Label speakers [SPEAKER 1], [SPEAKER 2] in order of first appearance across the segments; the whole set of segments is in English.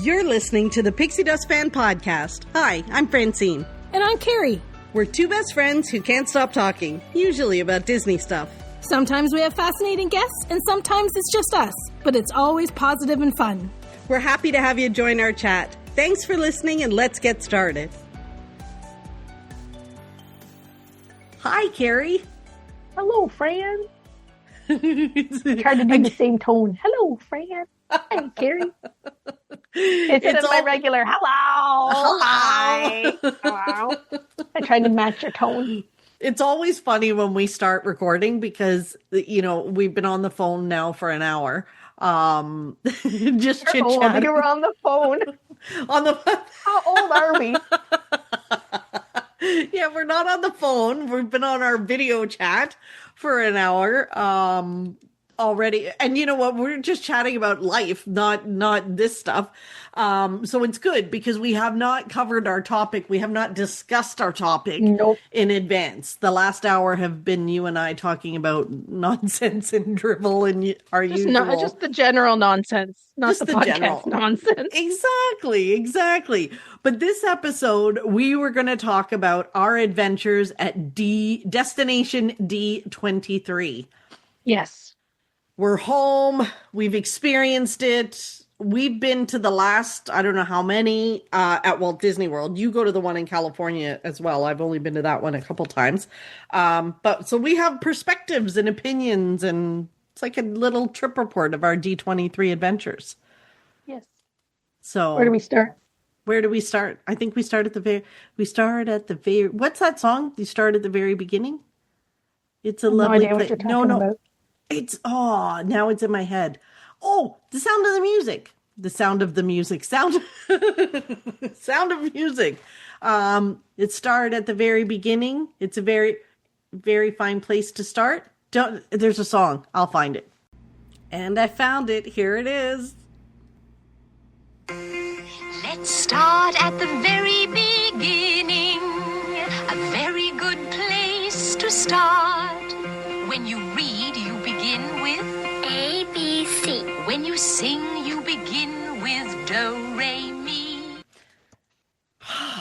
[SPEAKER 1] You're listening to the Pixie Dust Fan Podcast. Hi, I'm Francine.
[SPEAKER 2] And I'm Carrie.
[SPEAKER 1] We're two best friends who can't stop talking, usually about Disney stuff.
[SPEAKER 2] Sometimes we have fascinating guests, and sometimes it's just us, but it's always positive and fun.
[SPEAKER 1] We're happy to have you join our chat. Thanks for listening, and let's get started. Hi, Carrie.
[SPEAKER 3] Hello, Fran. I tried to do the same tone. Hello, Fran. Hi, Carrie. Instead of my regular hello. Hi. Hello. I tried to match your tone.
[SPEAKER 1] It's always funny when we start recording because, you know, we've been on the phone now for an hour. Just chit-chatting.
[SPEAKER 3] You were on the phone. How old are we?
[SPEAKER 1] Yeah, we're not on the phone. We've been on our video chat for an hour already. And you know what? We're just chatting about life, not this stuff. So it's good because we have not covered our topic. We have not discussed our topic in advance. The last hour have been you and I talking about nonsense and drivel and our usual.
[SPEAKER 3] Just the general nonsense, not just the podcast general nonsense.
[SPEAKER 1] Exactly. But this episode, we were going to talk about our adventures at Destination D23.
[SPEAKER 3] Yes.
[SPEAKER 1] We're home. We've experienced it. We've been to the last, I don't know how many, at Walt Disney World. You go to the one in California as well. I've only been to that one a couple times. But so we have perspectives and opinions, and it's like a little trip report of our D23 adventures.
[SPEAKER 3] Yes.
[SPEAKER 1] So
[SPEAKER 3] where do we start?
[SPEAKER 1] I think we start at the very, what's that song? You start at the very beginning? It's a lovely
[SPEAKER 3] idea what you're talking about.
[SPEAKER 1] Now it's in my head. Oh, the sound of the music. The sound of the music. Sound of music. It started at the very beginning. It's a very, very fine place to start. There's a song. I'll find it. And I found it. Here it is.
[SPEAKER 4] Let's start at the very beginning. A very good place to start. When you read, you begin with A, B, C. When you sing, you begin with Do, Re, Mi.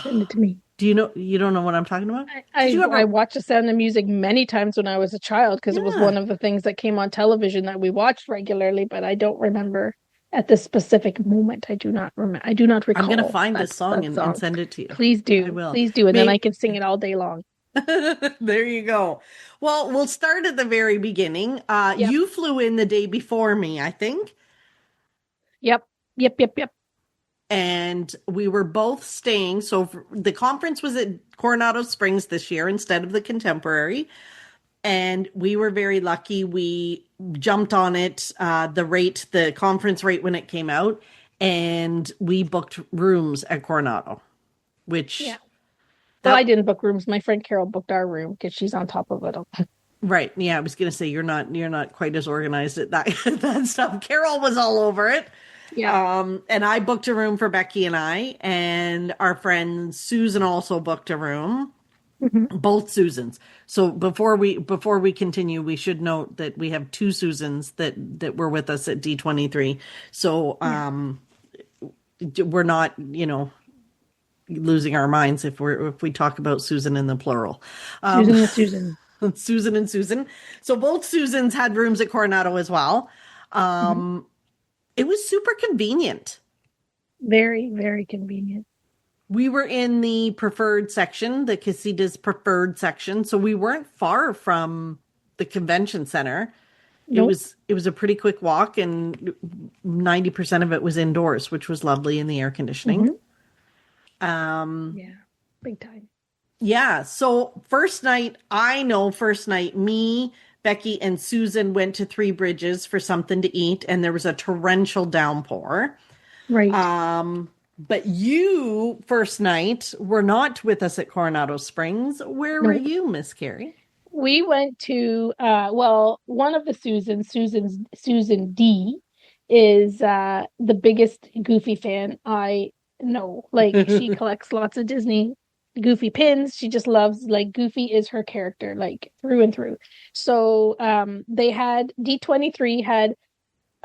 [SPEAKER 3] Send it to me.
[SPEAKER 1] You don't know what I'm talking about?
[SPEAKER 3] I watched The Sound of Music many times when I was a child because it was one of the things that came on television that we watched regularly, but I don't remember at this specific moment. I do not recall.
[SPEAKER 1] I'm going to find this song and send it to you.
[SPEAKER 3] Please do.
[SPEAKER 1] I will.
[SPEAKER 3] Please do. And then I can sing it all day long.
[SPEAKER 1] There you go. Well, we'll start at the very beginning. Yep. You flew in the day before me, I think.
[SPEAKER 3] Yep.
[SPEAKER 1] And we were both staying. So the conference was at Coronado Springs this year instead of the Contemporary. And we were very lucky. We jumped on it, the conference rate when it came out. And we booked rooms at Coronado, which... Yeah.
[SPEAKER 3] Well, I didn't book rooms. My friend Carol booked our room because she's on top of it.
[SPEAKER 1] Right. Yeah, I was going to say you're not quite as organized at that stuff. Carol was all over it.
[SPEAKER 3] Yeah.
[SPEAKER 1] And I booked a room for Becky and I, and our friend Susan also booked a room. Mm-hmm. Both Susans. So before we continue, we should note that we have two Susans that were with us at D23. So we're not, losing our minds if we talk about Susan in the plural.
[SPEAKER 3] Susan.
[SPEAKER 1] Susan and Susan. So both Susans had rooms at Coronado as well. It was super convenient.
[SPEAKER 3] Very, very convenient.
[SPEAKER 1] We were in the preferred section, the Casitas preferred section. So we weren't far from the convention center. Nope. It was a pretty quick walk, and 90% of it was indoors, which was lovely in the air conditioning.
[SPEAKER 3] Mm-hmm. Big time.
[SPEAKER 1] Yeah. So first night, me, Becky, and Susan went to Three Bridges for something to eat, and there was a torrential downpour.
[SPEAKER 3] Right.
[SPEAKER 1] But you, first night, were not with us at Coronado Springs. Where were you, Miss Carrie?
[SPEAKER 3] We went to, one of the Susan D is the biggest Goofy fan I know. Like, she collects lots of Disney Goofy pins. She just loves, like, Goofy is her character, like, through and through. So they had, D23 had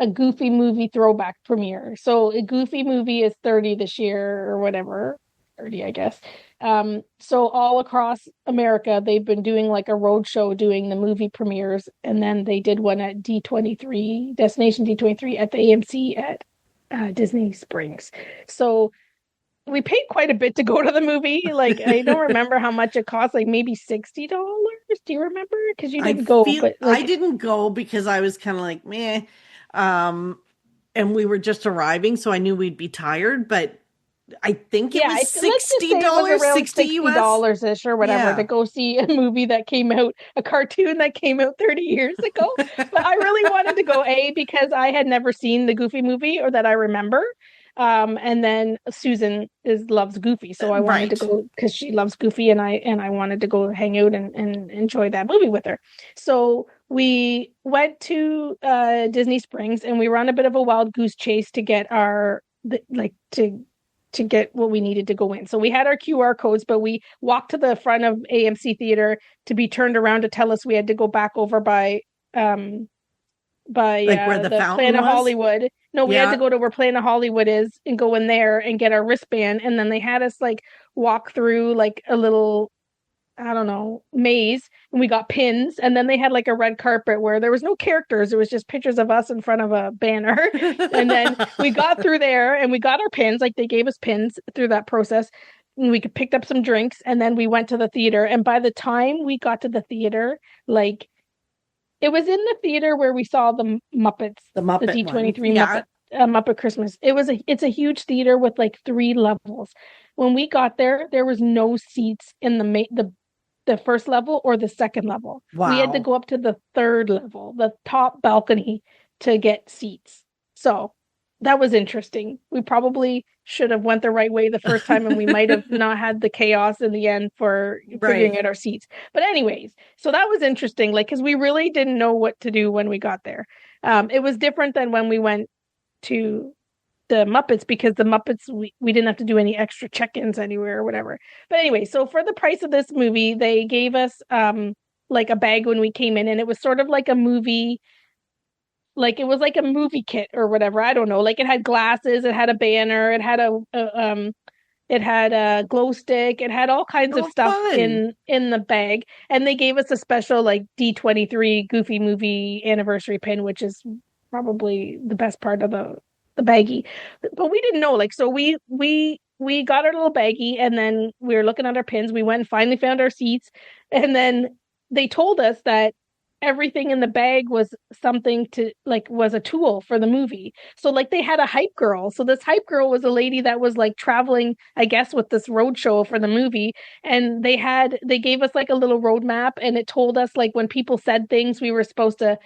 [SPEAKER 3] a Goofy movie throwback premiere. So a Goofy movie is 30 this year or whatever, 30, I guess. So all across America, they've been doing like a road show doing the movie premieres. And then they did one at D23, Destination D23 at the AMC at Disney Springs. So we paid quite a bit to go to the movie. Like, I don't remember how much it cost, like maybe $60. Do you remember? Because you didn't go, but like,
[SPEAKER 1] I didn't go because I was kind of like, meh. And we were just arriving, so I knew we'd be tired, but I think it was $60,
[SPEAKER 3] $60 ish or whatever to go see a movie that came out, a cartoon that came out 30 years ago. But I really wanted to go, because I had never seen the Goofy movie or that I remember. And then Susan loves Goofy, so I wanted to go because she loves Goofy, and I wanted to go hang out and enjoy that movie with her. So we went to Disney Springs, and we were on a bit of a wild goose chase to get to get what we needed to go in. So we had our QR codes, but we walked to the front of AMC Theater to be turned around to tell us we had to go back over by where the
[SPEAKER 1] fountain
[SPEAKER 3] Planet
[SPEAKER 1] was?
[SPEAKER 3] Hollywood. No, we had to go to where Planet Hollywood is and go in there and get our wristband. And then they had us like walk through like a little, I don't know, maze, and we got pins. And then they had like a red carpet where there was no characters. It was just pictures of us in front of a banner. And then we got through there and we got our pins. Like they gave us pins through that process. And we picked up some drinks, and then we went to the theater. And by the time we got to the theater, like, it was in the theater where we saw the Muppets, the D23 Muppet, Muppet Christmas. It's a huge theater with like 3 levels. When we got there, there was no seats in the first level or the second level.
[SPEAKER 1] Wow.
[SPEAKER 3] We had to go up to the 3rd level, the top balcony, to get seats. So that was interesting. We probably should have went the right way the first time, and we might have not had the chaos in the end for figuring out our seats. But anyways, so that was interesting, like, because we really didn't know what to do when we got there. It was different than when we went to the Muppets, because the Muppets, we didn't have to do any extra check-ins anywhere or whatever. But anyway, so for the price of this movie, they gave us like a bag when we came in, and it was sort of like a movie. Like it was like a movie kit or whatever. I don't know. Like it had glasses, it had a banner, it had a glow stick, it had all kinds of stuff in the bag. And they gave us a special like D23 Goofy movie anniversary pin, which is probably the best part of the baggie. But we didn't know. Like, so we got our little baggie, and then we were looking at our pins. We went and finally found our seats, and then they told us that everything in the bag was something was a tool for the movie. So like they had a hype girl. So this hype girl was a lady that was like traveling, I guess, with this road show for the movie. And they gave us like a little roadmap, and it told us like when people said things, we were supposed to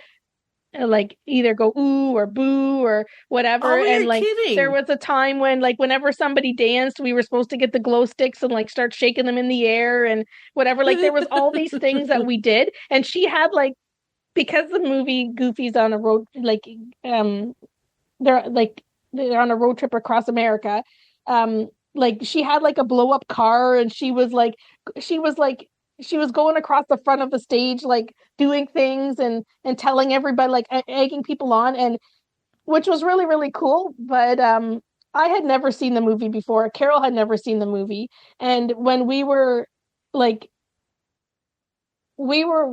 [SPEAKER 3] like either go ooh or boo or whatever.
[SPEAKER 1] Oh,
[SPEAKER 3] and like
[SPEAKER 1] kidding.
[SPEAKER 3] There was a time when like whenever somebody danced, we were supposed to get the glow sticks and like start shaking them in the air and whatever. Like there was all these things that we did. And she had like, because the movie Goofy's on a road, like they're on a road trip across America. Like she had like a blow up car, and she was going across the front of the stage, like doing things and telling everybody, like egging people on, and which was really, really cool. But I had never seen the movie before. Carol had never seen the movie. And when we were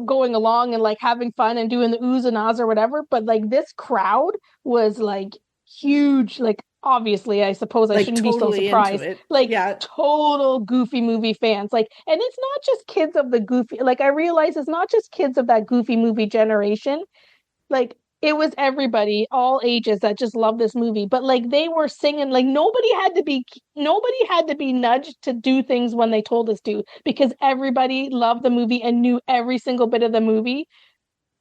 [SPEAKER 3] going along and like having fun and doing the oohs and ahs or whatever, but like this crowd was like huge. Like obviously, I suppose I shouldn't be so surprised. Like total Goofy movie fans. Like, and it's not just kids of the Goofy. Like I realize it's not just kids of that Goofy movie generation. Like it was everybody, all ages, that just loved this movie. But like they were singing, like nobody had to be nudged to do things when they told us to, because everybody loved the movie and knew every single bit of the movie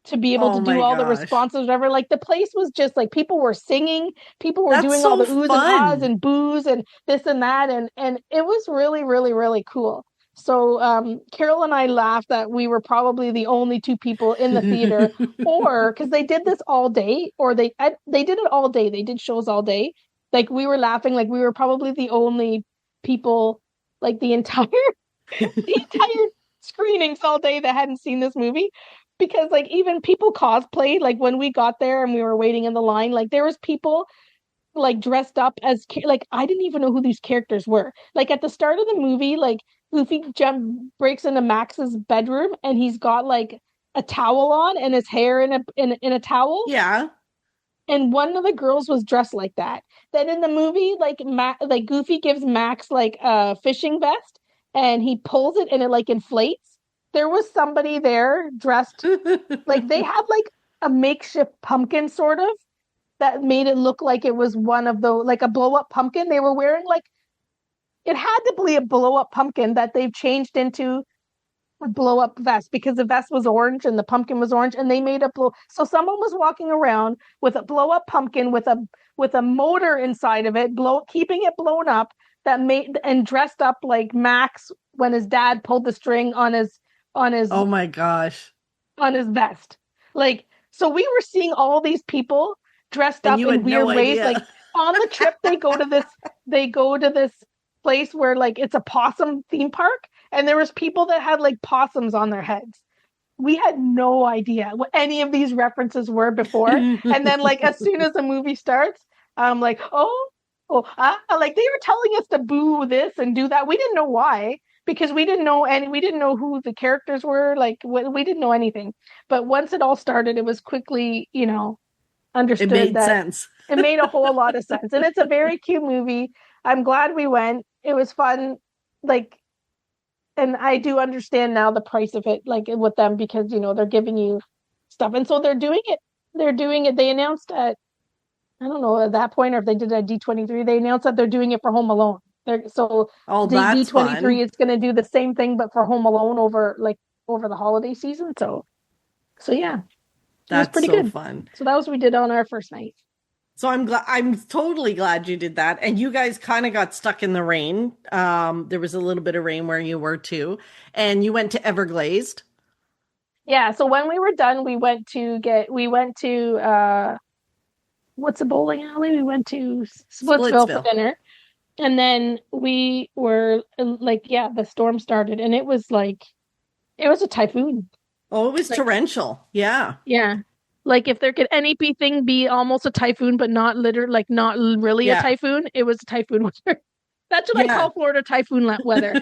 [SPEAKER 3] to be able to do all the responses, whatever. Like the place was just like people were singing, people were doing all the oohs and ahs and boos and this and that, and it was really, really, really cool. So Carol and I laughed that we were probably the only 2 people in the theater, or because they did this all day, or they did it all day. They did shows all day. Like we were laughing, like we were probably the only people, like the entire screenings all day that hadn't seen this movie. because like even people cosplayed, like when we got there and we were waiting in the line, like there was people like dressed up as like I didn't even know who these characters were. Like at the start of the movie, like Goofy breaks into Max's bedroom and he's got like a towel on and his hair in a towel.
[SPEAKER 1] Yeah.
[SPEAKER 3] And one of the girls was dressed like that. Then in the movie, like Goofy gives Max like a fishing vest and he pulls it and it like inflates. There was somebody there dressed like they had like a makeshift pumpkin sort of that made it look like it was one of the like a blow up pumpkin. They were wearing like it had to be a blow up pumpkin that they've changed into a blow up vest because the vest was orange and the pumpkin was orange and they made a blow. So someone was walking around with a blow up pumpkin with a motor inside of it, keeping it blown up that made and dressed up like Max when his dad pulled the string on his
[SPEAKER 1] oh my gosh,
[SPEAKER 3] on his vest. Like so we were seeing all these people dressed up in weird ways. Like on the trip they go to this place where like it's a possum theme park and there was people that had like possums on their heads. We had no idea what any of these references were before. And then like as soon as the movie starts, I'm like, like they were telling us to boo this and do that. We didn't know why because we didn't know who the characters were. Like we didn't know anything. But once it all started, it was quickly, understood.
[SPEAKER 1] It made sense.
[SPEAKER 3] It made a whole lot of sense. And it's a very cute movie. I'm glad we went. It was fun. Like, and I do understand now the price of it, like with them, because, they're giving you stuff. And so they're doing it. They announced at, I don't know, at that point, or if they did at D23, they announced that they're doing it for Home Alone.
[SPEAKER 1] That's
[SPEAKER 3] D23
[SPEAKER 1] fun.
[SPEAKER 3] is going to do the same thing, but for Home Alone over the holiday season. So yeah.
[SPEAKER 1] That's
[SPEAKER 3] pretty
[SPEAKER 1] so
[SPEAKER 3] good.
[SPEAKER 1] fun.
[SPEAKER 3] So that was what we did on our first night.
[SPEAKER 1] So I'm totally glad you did that. And you guys kind of got stuck in the rain. There was a little bit of rain where you were too. And you went to Everglazed.
[SPEAKER 3] Yeah. So when we were done, we went to what's a bowling alley? We went to Splitsville for dinner. And then we were like, the storm started and it was a typhoon.
[SPEAKER 1] Oh, it was torrential. Yeah.
[SPEAKER 3] Yeah. Like if there could anything be almost a typhoon, but not not really a typhoon, it was a typhoon weather. That's what I call Florida typhoon weather.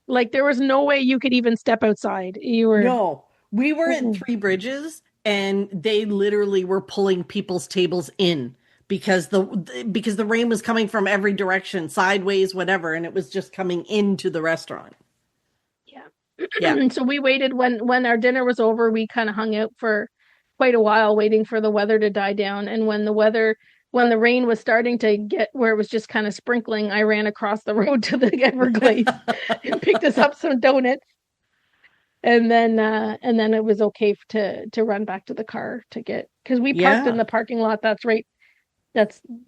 [SPEAKER 3] Like there was no way you could even step outside. We
[SPEAKER 1] were at Three Bridges and they literally were pulling people's tables in because the rain was coming from every direction, sideways, whatever. And it was just coming into the restaurant.
[SPEAKER 3] Yeah. So we waited when our dinner was over, we kind of hung out for quite a while waiting for the weather to die down. And when the rain was starting to get where it was just kind of sprinkling, I ran across the road to the Everglades and picked us up some donuts. And then it was okay to run back to the car because we parked in the parking lot. That's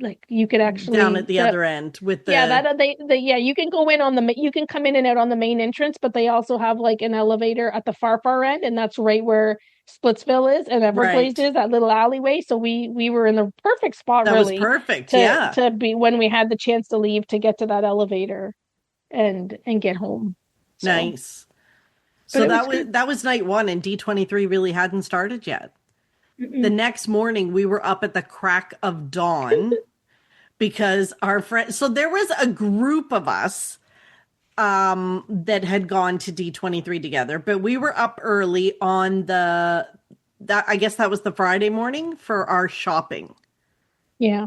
[SPEAKER 3] like you could actually
[SPEAKER 1] down at the other end with the
[SPEAKER 3] you can go in you can come in and out on the main entrance, but they also have like an elevator at the far end, and that's right where Splitsville is and Everglazed is, that little alleyway. So we were in the perfect spot.
[SPEAKER 1] That
[SPEAKER 3] really
[SPEAKER 1] was perfect.
[SPEAKER 3] To be when we had the chance to leave to get to that elevator and get home. So,
[SPEAKER 1] nice. So that was night one, and D23 really hadn't started yet. Mm-mm. The next morning, we were up at the crack of dawn because our friend. So there was a group of us that had gone to D23 together, but we were up early on I guess that was the Friday morning for our shopping.
[SPEAKER 3] Yeah.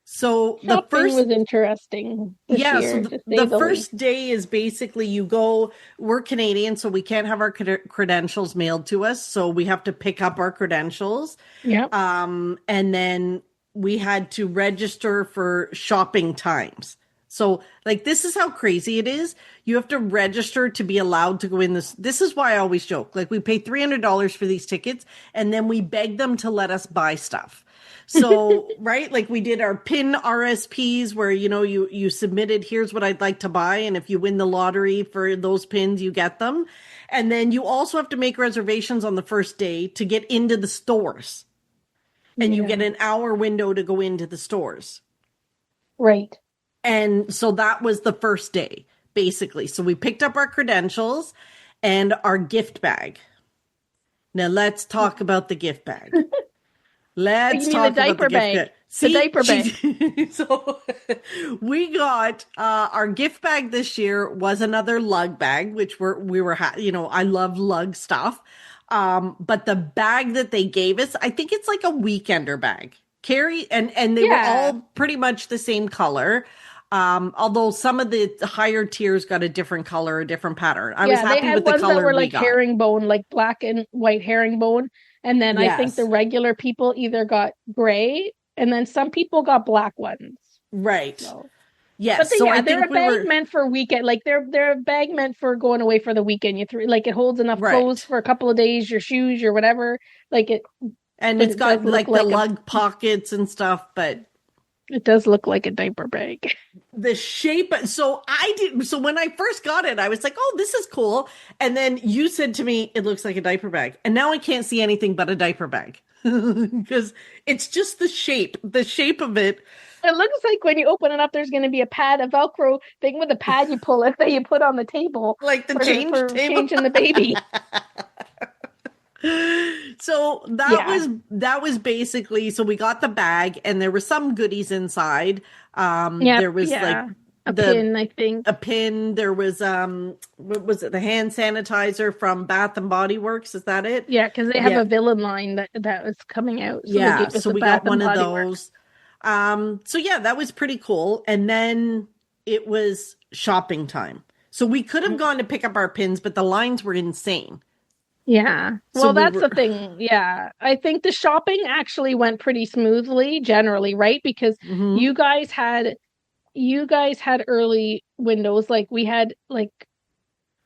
[SPEAKER 1] So
[SPEAKER 3] shopping
[SPEAKER 1] the first
[SPEAKER 3] was interesting.
[SPEAKER 1] So the first day is basically we're Canadian, so we can't have our credentials mailed to us. So we have to pick up our credentials.
[SPEAKER 3] Yeah.
[SPEAKER 1] And then we had to register for shopping times. So like, this is how crazy it is. You have to register to be allowed to go in this. This is why I always joke, like we pay $300 for these tickets and then we beg them to let us buy stuff. So, right, like we did our PIN RSPs where, you submitted, here's what I'd like to buy. And if you win the lottery for those pins, you get them. And then you also have to make reservations on the first day to get into the stores. And you get an hour window to go into the stores.
[SPEAKER 3] Right.
[SPEAKER 1] And so that was the first day, basically. So we picked up our credentials and our gift bag. Now let's talk about the gift bag.
[SPEAKER 3] You
[SPEAKER 1] Let's
[SPEAKER 3] mean the
[SPEAKER 1] talk about the
[SPEAKER 3] diaper
[SPEAKER 1] gift
[SPEAKER 3] bag?
[SPEAKER 1] bag.
[SPEAKER 3] The
[SPEAKER 1] See,
[SPEAKER 3] diaper bag.
[SPEAKER 1] so we got our gift bag this year was another lug bag, which we were I love lug stuff. But the bag that they gave us, I think it's like a weekender bag. Carrie and they were
[SPEAKER 3] Yeah.
[SPEAKER 1] all pretty much the same color. Although some of the higher tiers got a different color, a different pattern. I was
[SPEAKER 3] Yeah, they
[SPEAKER 1] happy
[SPEAKER 3] had
[SPEAKER 1] with the
[SPEAKER 3] ones that
[SPEAKER 1] color
[SPEAKER 3] were
[SPEAKER 1] we
[SPEAKER 3] like
[SPEAKER 1] got.
[SPEAKER 3] herringbone, like black and white herringbone. And then I think the
[SPEAKER 1] Yes.
[SPEAKER 3] regular people either got gray and then some people got black ones.
[SPEAKER 1] Right.
[SPEAKER 3] So, but
[SPEAKER 1] Yes. So I
[SPEAKER 3] they're
[SPEAKER 1] think
[SPEAKER 3] a
[SPEAKER 1] we
[SPEAKER 3] bag
[SPEAKER 1] were
[SPEAKER 3] meant for weekend. Like they're a bag meant for going away for the weekend. Like it holds enough clothes
[SPEAKER 1] right.
[SPEAKER 3] for a couple of days, your shoes, your whatever. Like it,
[SPEAKER 1] And
[SPEAKER 3] but
[SPEAKER 1] it's
[SPEAKER 3] it does
[SPEAKER 1] got
[SPEAKER 3] look
[SPEAKER 1] like the
[SPEAKER 3] like
[SPEAKER 1] lug pockets and stuff, but
[SPEAKER 3] a diaper bag.
[SPEAKER 1] the shape. So when I first got it, I was like, oh, this is cool. And then you said to me, it looks like a diaper bag. And now I can't see anything but a diaper bag because it's just the shape of it.
[SPEAKER 3] It looks like when you open it up, there's going to be a Velcro thing with a pad you pull it that you put on the table
[SPEAKER 1] Like the
[SPEAKER 3] for
[SPEAKER 1] change table.
[SPEAKER 3] changing the baby.
[SPEAKER 1] So
[SPEAKER 3] Yeah.
[SPEAKER 1] that was basically, so we got the bag and there were some goodies inside.
[SPEAKER 3] Yep.
[SPEAKER 1] There was like
[SPEAKER 3] Yeah. A
[SPEAKER 1] the
[SPEAKER 3] pin, I think.
[SPEAKER 1] a pin, there was what was it, the hand sanitizer from Bath and Body Works, is that it?
[SPEAKER 3] Yeah, because they have
[SPEAKER 1] Yeah.
[SPEAKER 3] a villain line that was coming out, so they
[SPEAKER 1] Yeah,
[SPEAKER 3] gave us
[SPEAKER 1] so
[SPEAKER 3] a
[SPEAKER 1] we
[SPEAKER 3] Bath
[SPEAKER 1] got
[SPEAKER 3] and
[SPEAKER 1] one of
[SPEAKER 3] Body Works.
[SPEAKER 1] those. So yeah, that was pretty cool. And then it was shopping time. So we could have gone to pick up our pins, but the lines were insane.
[SPEAKER 3] Yeah.
[SPEAKER 1] So
[SPEAKER 3] Well,
[SPEAKER 1] we
[SPEAKER 3] that's
[SPEAKER 1] were
[SPEAKER 3] the thing. Yeah. I think the shopping actually went pretty smoothly generally, right? Because
[SPEAKER 1] Mhm.
[SPEAKER 3] you guys had early windows. Like we had like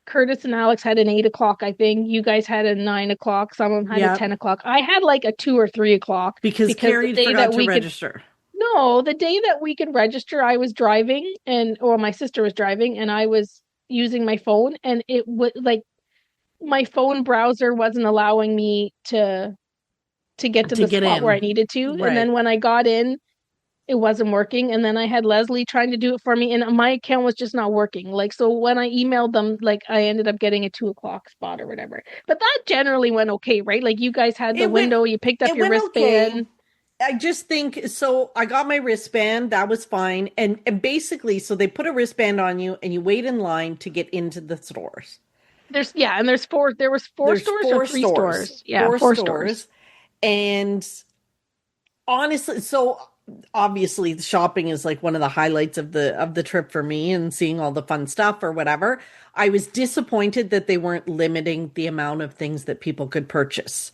[SPEAKER 3] Curtis and Alex had an 8 o'clock, I think. You guys had a 9 o'clock. Some of them had a
[SPEAKER 1] Yeah,
[SPEAKER 3] 10 o'clock. I had like a 2 or 3 o'clock
[SPEAKER 1] because
[SPEAKER 3] because the
[SPEAKER 1] Carrie
[SPEAKER 3] day
[SPEAKER 1] forgot
[SPEAKER 3] that
[SPEAKER 1] to
[SPEAKER 3] we could
[SPEAKER 1] register.
[SPEAKER 3] no, the day that we could register, I was driving or my sister was driving and I was using my phone and it would like my phone browser wasn't allowing me to get to
[SPEAKER 1] To
[SPEAKER 3] the
[SPEAKER 1] get
[SPEAKER 3] spot where I
[SPEAKER 1] in.
[SPEAKER 3] needed to. And then
[SPEAKER 1] Right.
[SPEAKER 3] when I got in, it wasn't working. And then I had Leslie trying to do it for me, and my account was just not working. Like, so when I emailed them, like, I ended up getting a 2 o'clock spot or whatever. But that generally went okay, right? Like, you guys had the
[SPEAKER 1] It went
[SPEAKER 3] window, you picked up
[SPEAKER 1] it
[SPEAKER 3] your
[SPEAKER 1] went okay.
[SPEAKER 3] wristband.
[SPEAKER 1] I just think so. I got my wristband, that was fine. And basically, so they put a wristband on you and you wait in line to get into the stores.
[SPEAKER 3] And there was four
[SPEAKER 1] There's
[SPEAKER 3] stores or
[SPEAKER 1] four
[SPEAKER 3] three
[SPEAKER 1] stores.
[SPEAKER 3] stores. Yeah,
[SPEAKER 1] Four
[SPEAKER 3] four stores.
[SPEAKER 1] stores. And honestly, so obviously the shopping is like one of the highlights of the trip for me and seeing all the fun stuff or whatever. I was disappointed that they weren't limiting the amount of things that people could purchase.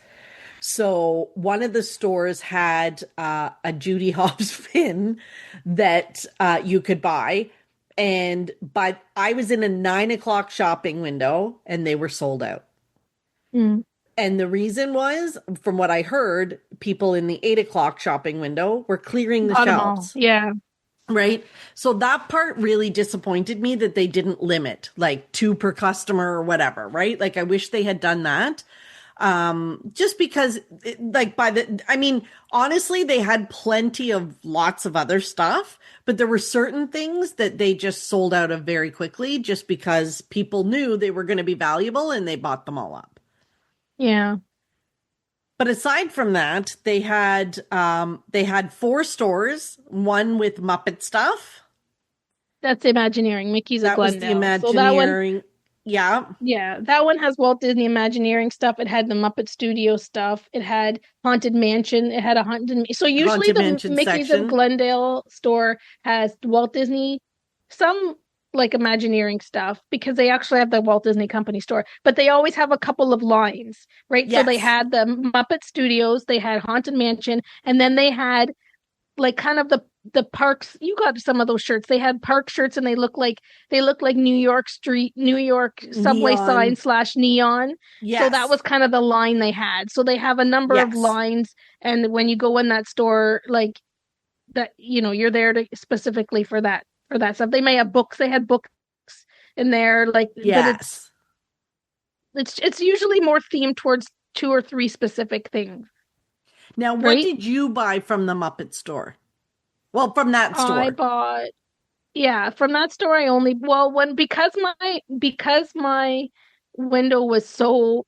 [SPEAKER 1] So one of the stores had a Judy Hopps pin that you could buy. But I was in a 9 o'clock shopping window and they were sold out.
[SPEAKER 3] Mm.
[SPEAKER 1] And the reason was, from what I heard, people in the 8 o'clock shopping window were clearing the
[SPEAKER 3] Bought 'em all.
[SPEAKER 1] shelves.
[SPEAKER 3] Yeah.
[SPEAKER 1] Right. So that part really disappointed me that they didn't limit like two per customer or whatever. Right. Like I wish they had done that. Just because honestly, they had plenty of lots of other stuff, but there were certain things that they just sold out of very quickly just because people knew they were going to be valuable and they bought them all up.
[SPEAKER 3] Yeah.
[SPEAKER 1] But aside from that, they had four stores, one with Muppet stuff.
[SPEAKER 3] That's Imagineering. Mickey's
[SPEAKER 1] That
[SPEAKER 3] at
[SPEAKER 1] was the
[SPEAKER 3] Glendale. So that one,
[SPEAKER 1] Imagineering. Yeah.
[SPEAKER 3] yeah, that one has Walt Disney Imagineering stuff. It had the Muppet Studio stuff. It had Haunted Mansion. It had a Haunted. So usually
[SPEAKER 1] Haunted
[SPEAKER 3] the
[SPEAKER 1] Mansion
[SPEAKER 3] Mickey's
[SPEAKER 1] section.
[SPEAKER 3] of Glendale store has Walt Disney, some like Imagineering stuff because they actually have the Walt Disney Company store, but they always have a couple of lines, right?
[SPEAKER 1] Yes.
[SPEAKER 3] So they had the Muppet Studios, they had Haunted Mansion, and then they had like kind of the parks. You got some of those shirts. They had park shirts and they look like New York subway
[SPEAKER 1] Neon.
[SPEAKER 3] sign / neon.
[SPEAKER 1] Yes.
[SPEAKER 3] So that was kind of the line they had. So they have a number of
[SPEAKER 1] Yes.
[SPEAKER 3] lines, and when you go in that store, like that, you're there to specifically for that stuff. They may have books. They had books in there, like,
[SPEAKER 1] Yes.
[SPEAKER 3] but it's usually more themed towards 2 or 3 specific things.
[SPEAKER 1] Now, what
[SPEAKER 3] right?
[SPEAKER 1] did you buy from the Muppet store? Well, from that store.
[SPEAKER 3] I bought, from that store. I only, because my window was so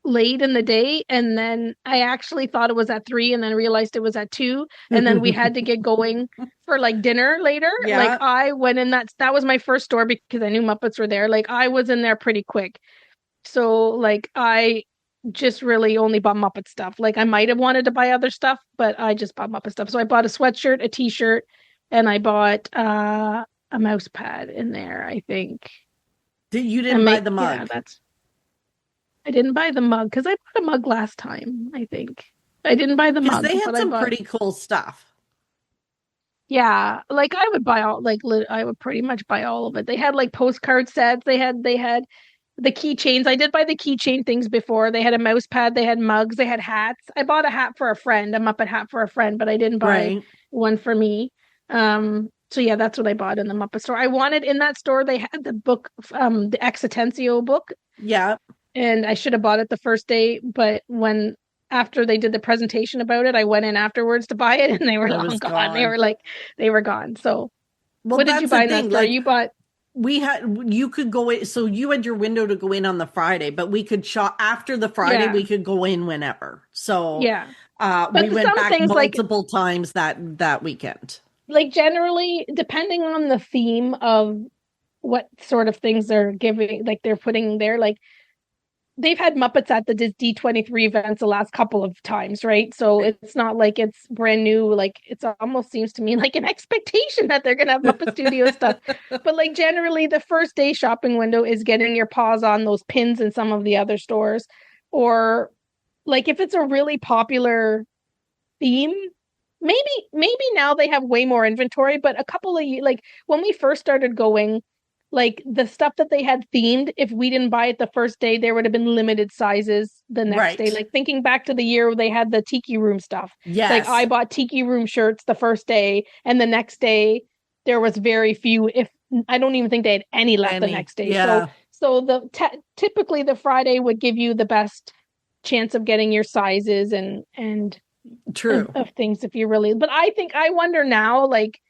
[SPEAKER 3] late in the day, and then I actually thought it was at 3 and then realized it was at 2, and then we had to get going for like dinner later.
[SPEAKER 1] Yeah.
[SPEAKER 3] Like I went in that was my first store because I knew Muppets were there. Like I was in there pretty quick. So like I just really only bought Muppet stuff. Like I might have wanted to buy other stuff, but I just bought Muppet stuff. So I bought a sweatshirt, a t-shirt, and I bought a mouse pad in there, I think.
[SPEAKER 1] You didn't buy the mug?
[SPEAKER 3] Yeah, I didn't buy the mug because I bought a mug last time, I think. I didn't buy the mug.
[SPEAKER 1] Because they had some pretty cool stuff.
[SPEAKER 3] Yeah, like I would buy I would pretty much buy all of it. They had like postcard sets. They had the keychains. I did buy the keychain things before. They had a mouse pad. They had mugs. They had hats. I bought a hat for a friend, a Muppet hat for a friend, but I didn't buy one for me. So yeah, that's what I bought in the Muppet store. I wanted in that store. They had the book, the Exitensio book.
[SPEAKER 1] Yeah.
[SPEAKER 3] And I should have bought it the first day, but after they did the presentation about it, I went in afterwards to buy it, and they were long gone. They were gone. So, what did you buy in that store? You bought.
[SPEAKER 1] You could go in, so you had your window to go in on the Friday, but we could shop after the Friday. Yeah. We could go in whenever. So
[SPEAKER 3] yeah,
[SPEAKER 1] we went back multiple times that weekend.
[SPEAKER 3] Like generally, depending on the theme of what sort of things they're giving, like they're putting there, like they've had Muppets at the D23 events the last couple of times, right? So it's not like it's brand new. Like it almost seems to me like an expectation that they're going to have Muppet Studio stuff. But like generally the first day shopping window is getting your paws on those pins in some of the other stores. Or like if it's a really popular theme, maybe now they have way more inventory, but a couple of like when we first started going, like the stuff that they had themed, if we didn't buy it the first day, there would have been limited sizes the next day. Like thinking back to the year where they had the Tiki Room stuff.
[SPEAKER 1] Yes.
[SPEAKER 3] Like I bought Tiki Room shirts the first day, and the next day there was very few. If I don't even think they had any left the next day.
[SPEAKER 1] Yeah.
[SPEAKER 3] So typically the Friday would give you the best chance of getting your sizes and
[SPEAKER 1] true
[SPEAKER 3] of things if you really. But I wonder now, like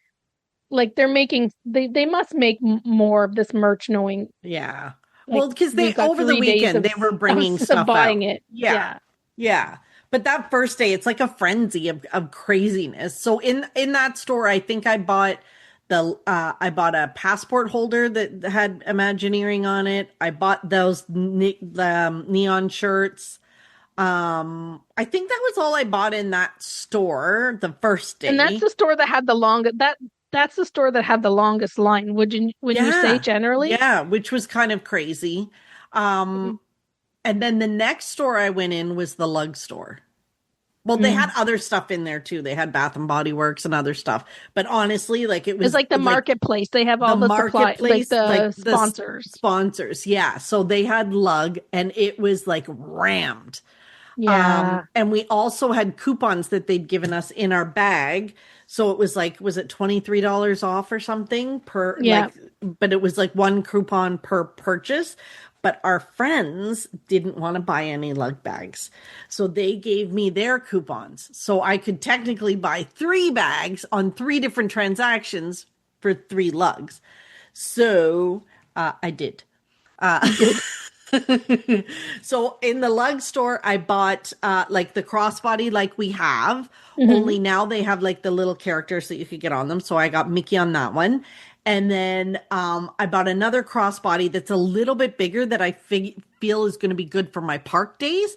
[SPEAKER 3] they're making they must make more of this merch, knowing
[SPEAKER 1] like, well, because they over the weekend they were bringing stuff
[SPEAKER 3] buying
[SPEAKER 1] out.
[SPEAKER 3] it
[SPEAKER 1] yeah but that first day it's like a frenzy of craziness. So in that store I think I bought a passport holder that had Imagineering on it. I bought those neon shirts. I think that was all I bought in that store the first day.
[SPEAKER 3] And that's the store that had the longest that's the store that had the longest line, wouldn't you say generally?
[SPEAKER 1] Yeah, which was kind of crazy. And then the next store I went in was the Lug store. Well, they had other stuff in there too. They had Bath and Body Works and other stuff. But honestly, like it was
[SPEAKER 3] like the marketplace. They have all the supply, like the sponsors.
[SPEAKER 1] Sponsors, yeah. So they had Lug, and it was like rammed.
[SPEAKER 3] Yeah.
[SPEAKER 1] And we also had coupons that they'd given us in our bag. So it was like, was it $23 off or something per?
[SPEAKER 3] Yeah.
[SPEAKER 1] But it was like one coupon per purchase. But our friends didn't want to buy any Lug bags. So they gave me their coupons. So I could technically buy 3 bags on 3 different transactions for 3 lugs. So I did. So in the Lug store, I bought like the crossbody like we have. Only now they have like the little characters that you could get on them. So I got Mickey on that one. And then I bought another crossbody that's a little bit bigger that I feel is going to be good for my park days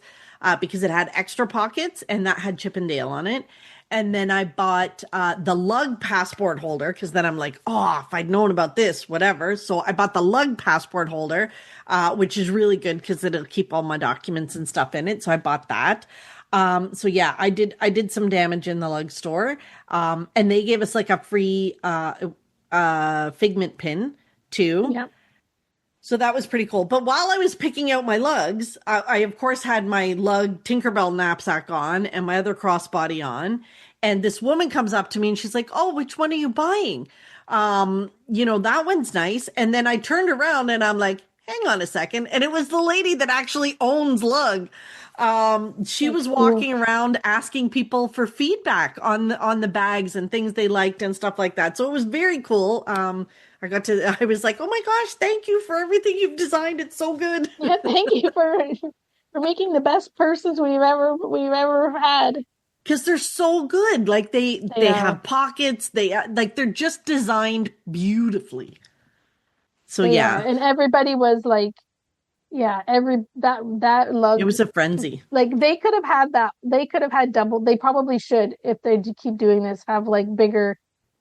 [SPEAKER 1] because it had extra pockets, and that had Chip and Dale on it. And then I bought the Lug passport holder because then I'm like, oh, if I'd known about this, whatever. So I bought the Lug passport holder, which is really good because it'll keep all my documents and stuff in it. So I bought that. So yeah, I did some damage in the Lug store. And they gave us like a free Figment pin too.
[SPEAKER 3] Yeah.
[SPEAKER 1] So that was pretty cool. But while I was picking out my lugs, I of course had my Lug Tinkerbell knapsack on and my other crossbody on. And this woman comes up to me and she's like, "Oh, which one are you buying? That one's nice." And then I turned around and I'm like, "Hang on a second." And it was the lady that actually owns Lug. She was walking around asking people for feedback on the bags and things they liked and stuff like that. So it was very cool. I was like, "Oh my gosh, thank you for everything you've designed. It's so good."
[SPEAKER 3] Thank you for for making the best purses we've ever had.
[SPEAKER 1] Because they're so good. Like
[SPEAKER 3] They
[SPEAKER 1] they
[SPEAKER 3] are.
[SPEAKER 1] have pockets. They like they're just designed beautifully. So
[SPEAKER 3] They are.
[SPEAKER 1] yeah,
[SPEAKER 3] And everybody was like, yeah, that
[SPEAKER 1] it
[SPEAKER 3] lugged
[SPEAKER 1] was a frenzy.
[SPEAKER 3] like they could have had that. They could have had double. They probably should if they keep doing this. Have like bigger.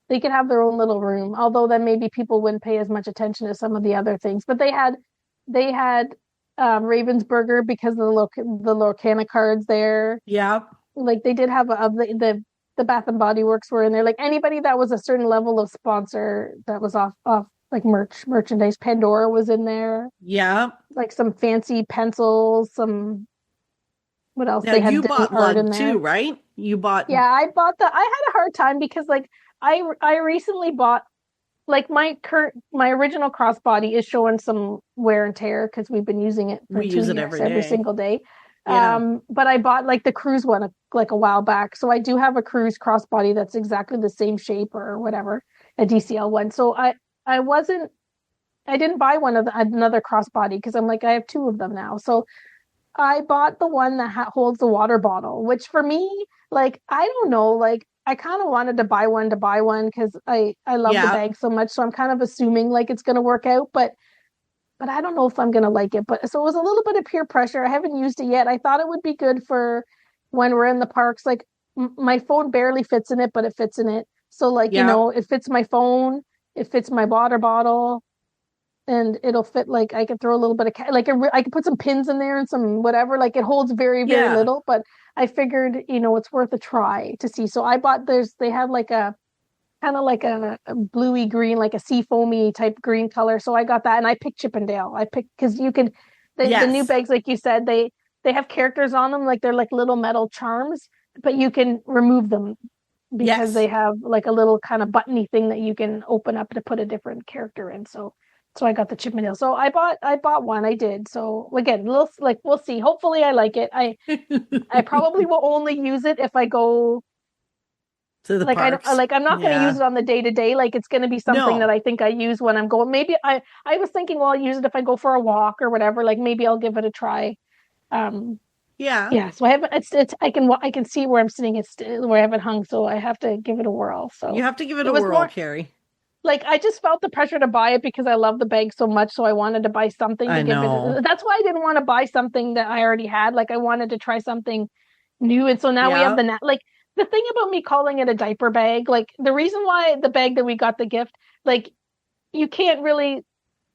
[SPEAKER 3] They could have their own little room. Although then maybe people wouldn't pay as much attention to some of the other things. But they had Ravensburger because of the Lorcana cards there.
[SPEAKER 1] Yeah,
[SPEAKER 3] Like they did have the Bath and Body Works were in there. Like anybody that was a certain level of sponsor that was off like merchandise. Pandora was in there.
[SPEAKER 1] yeah.
[SPEAKER 3] Like some fancy pencils, some what else?
[SPEAKER 1] Now
[SPEAKER 3] They had
[SPEAKER 1] you
[SPEAKER 3] Demi
[SPEAKER 1] bought
[SPEAKER 3] art in
[SPEAKER 1] lug
[SPEAKER 3] there.
[SPEAKER 1] too, right? You bought.
[SPEAKER 3] Yeah, I had a hard time because like I recently bought like my original crossbody is showing some wear and tear because we've been using it for
[SPEAKER 1] We
[SPEAKER 3] two
[SPEAKER 1] use it
[SPEAKER 3] years
[SPEAKER 1] every
[SPEAKER 3] every
[SPEAKER 1] day.
[SPEAKER 3] single day.
[SPEAKER 1] Yeah.
[SPEAKER 3] But I bought like the cruise one like a while back, so I do have a cruise crossbody that's exactly the same shape or whatever, a DCL one. So I wasn't I didn't buy another crossbody because I'm like I have two of them now. So I bought the one that holds the water bottle, which for me, like, I don't know, like, I kind of wanted to buy one because I love the
[SPEAKER 1] Yeah.
[SPEAKER 3] bag so much. So I'm kind of assuming like it's going to work out, but I don't know if I'm going to like it. But so it was a little bit of peer pressure. I haven't used it yet. I thought it would be good for when we're in the parks. Like, my phone barely fits in it, but it fits in it. So, like,
[SPEAKER 1] Yeah.
[SPEAKER 3] it fits my phone, it fits my water bottle and it'll fit like I could throw a little bit of I could put some pins in there and some whatever like it holds very very
[SPEAKER 1] Yeah.
[SPEAKER 3] little but I figured it's worth a try to see so I bought they have like a kind of like a bluey green like a sea foamy type green color so I got that and I picked Chippendale I picked because you could the new
[SPEAKER 1] Yes.
[SPEAKER 3] bags like you said they have characters on them like they're like little metal charms but you can remove them because
[SPEAKER 1] Yes.
[SPEAKER 3] they have like a little kind of buttony thing that you can open up to put a different character in so I got the Chippendale. So I bought one. I did. So again, we'll see. Hopefully I like it. I probably will only use it if I go
[SPEAKER 1] To the
[SPEAKER 3] like I don't
[SPEAKER 1] parks.
[SPEAKER 3] like I'm not going to use
[SPEAKER 1] Yeah.
[SPEAKER 3] it on the day to day. Like it's going to be something that
[SPEAKER 1] No.
[SPEAKER 3] I think I use when I'm going. Maybe I was thinking well I'll use it if I go for a walk or whatever. Like maybe I'll give it a try. Um
[SPEAKER 1] Yeah.
[SPEAKER 3] yeah, so I haven't it's I can see where I'm sitting it's where I have it hung so I have to give it a whirl.
[SPEAKER 1] You
[SPEAKER 3] So
[SPEAKER 1] have to give it
[SPEAKER 3] it
[SPEAKER 1] a
[SPEAKER 3] was
[SPEAKER 1] whirl,
[SPEAKER 3] more
[SPEAKER 1] Carrie.
[SPEAKER 3] like I just felt the pressure to buy it because I love the bag so much. So I wanted to buy something to
[SPEAKER 1] I
[SPEAKER 3] give
[SPEAKER 1] know.
[SPEAKER 3] it. That's why I didn't want to buy something that I already had. Like I wanted to try something new. And so now we have
[SPEAKER 1] Yeah.
[SPEAKER 3] like the thing about me calling it a diaper bag, like the reason why the bag that we got the gift, like you can't really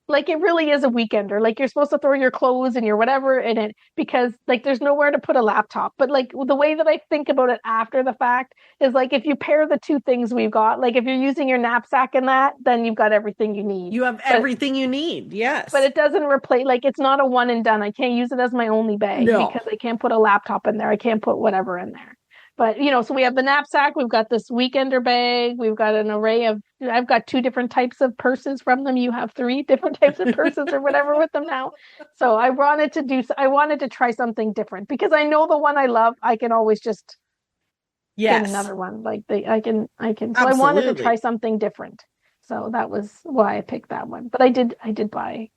[SPEAKER 3] like it really is a weekender. Like you're supposed to throw your clothes and your whatever in it because like there's nowhere to put a laptop. But like the way that I think about it after the fact is like if you pair the two things we've got, like if you're using your knapsack in that, then you've got everything you need.
[SPEAKER 1] You have
[SPEAKER 3] But
[SPEAKER 1] everything you need.
[SPEAKER 3] but
[SPEAKER 1] Yes.
[SPEAKER 3] it doesn't replace like it's not a one and done. I can't use it as my only bag
[SPEAKER 1] No.
[SPEAKER 3] because I can't put a laptop in there. I can't put whatever in there. But so we have the knapsack, we've got this weekender bag, we've got an array of I've got two different types of purses from them. You have three different types of purses or whatever with them now. So I wanted to try something different because I know the one I love, I can always just get
[SPEAKER 1] Yes.
[SPEAKER 3] another one. Like I can so I wanted to try
[SPEAKER 1] Absolutely.
[SPEAKER 3] something different. So that was why I picked that one. But I did buy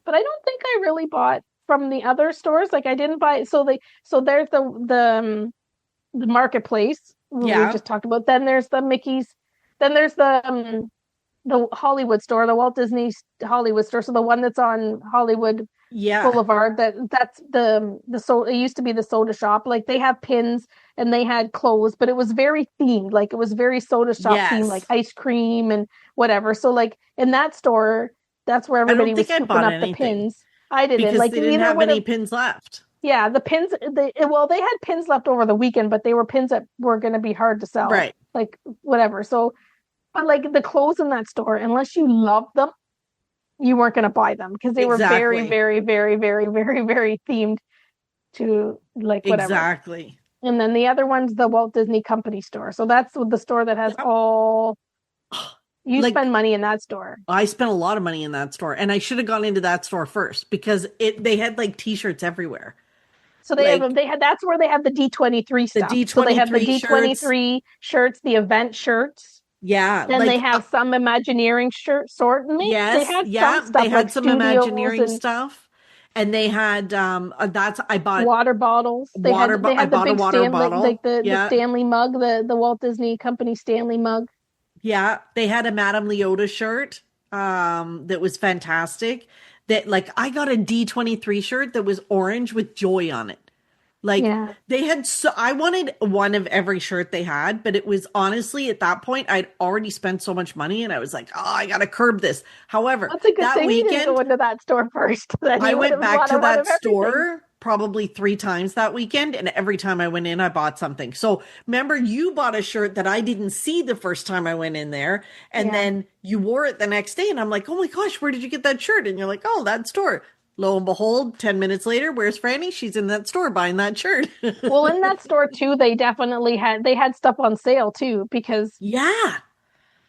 [SPEAKER 3] but I don't think I really bought from the other stores. Like I didn't buy. So there's the marketplace we
[SPEAKER 1] Yeah.
[SPEAKER 3] just talked about. Then there's the Mickey's. Then there's the Hollywood store, the Walt Disney Hollywood store. So the one that's on Hollywood
[SPEAKER 1] Yeah.
[SPEAKER 3] Boulevard. That's so it used to be the soda shop. Like they have pins and they had clothes, but it was very themed. Like it was very soda shop themed, like
[SPEAKER 1] Yes.
[SPEAKER 3] ice cream and whatever. So like in that store, that's where
[SPEAKER 1] I don't
[SPEAKER 3] everybody was
[SPEAKER 1] think I
[SPEAKER 3] scooping
[SPEAKER 1] bought
[SPEAKER 3] up the
[SPEAKER 1] anything
[SPEAKER 3] pins. I didn't
[SPEAKER 1] because
[SPEAKER 3] like
[SPEAKER 1] they didn't
[SPEAKER 3] neither
[SPEAKER 1] have
[SPEAKER 3] would
[SPEAKER 1] any
[SPEAKER 3] have.
[SPEAKER 1] pins left.
[SPEAKER 3] Yeah, the pins. They had pins left over the weekend, but they were pins that were going to be hard to sell.
[SPEAKER 1] Right.
[SPEAKER 3] Like whatever. So, but like the clothes in that store, unless you loved them, you weren't going to buy them because they were very,
[SPEAKER 1] Exactly.
[SPEAKER 3] very, very, very, very, very themed to like whatever.
[SPEAKER 1] Exactly.
[SPEAKER 3] And then the other one's the Walt Disney Company store. So that's the store that has
[SPEAKER 1] Yep.
[SPEAKER 3] all. You
[SPEAKER 1] Like
[SPEAKER 3] spend money in that store.
[SPEAKER 1] I spent a lot of money in that store, and I should have gone into that store first because they had like t-shirts everywhere.
[SPEAKER 3] So
[SPEAKER 1] Like
[SPEAKER 3] they had that's where they have the D23
[SPEAKER 1] the
[SPEAKER 3] stuff. So they have the
[SPEAKER 1] D23 shirts.
[SPEAKER 3] D23 shirts, the event shirts.
[SPEAKER 1] Yeah,
[SPEAKER 3] Then they have some Imagineering shirt sort. And they
[SPEAKER 1] yes,
[SPEAKER 3] had
[SPEAKER 1] yeah,
[SPEAKER 3] some
[SPEAKER 1] they
[SPEAKER 3] stuff
[SPEAKER 1] had
[SPEAKER 3] like
[SPEAKER 1] some
[SPEAKER 3] studios
[SPEAKER 1] Imagineering
[SPEAKER 3] and
[SPEAKER 1] stuff. And they had that's I bought
[SPEAKER 3] Water bottles. They
[SPEAKER 1] I
[SPEAKER 3] had the
[SPEAKER 1] bought a
[SPEAKER 3] big
[SPEAKER 1] water
[SPEAKER 3] Stanley,
[SPEAKER 1] bottle.
[SPEAKER 3] like the
[SPEAKER 1] Yeah.
[SPEAKER 3] Stanley mug, the Walt Disney Company Stanley mug.
[SPEAKER 1] Yeah, they had a Madame Leota shirt that was fantastic. That like I got a D23 shirt that was orange with joy on it. Like
[SPEAKER 3] Yeah.
[SPEAKER 1] they had so I wanted one of every shirt they had, but it was honestly at that point I'd already spent so much money and I was like, "Oh, I got to curb this." However,
[SPEAKER 3] That's a good
[SPEAKER 1] that
[SPEAKER 3] thing you didn't go
[SPEAKER 1] weekend
[SPEAKER 3] into that store first. Then
[SPEAKER 1] I
[SPEAKER 3] you would
[SPEAKER 1] went
[SPEAKER 3] have
[SPEAKER 1] back
[SPEAKER 3] bought
[SPEAKER 1] to
[SPEAKER 3] one
[SPEAKER 1] that
[SPEAKER 3] of everything.
[SPEAKER 1] store probably 3 times that weekend, and every time I went in, I bought something. So remember, you bought a shirt that I didn't see the first time I went in there, and
[SPEAKER 3] Yeah.
[SPEAKER 1] then you wore it the next day, and I'm like, oh my gosh, where did you get that shirt? And you're like, oh, that store. Lo and behold, 10 minutes later, where's Franny? She's in that store buying that shirt.
[SPEAKER 3] Well, in that store too, they had stuff on sale too, because
[SPEAKER 1] Yeah.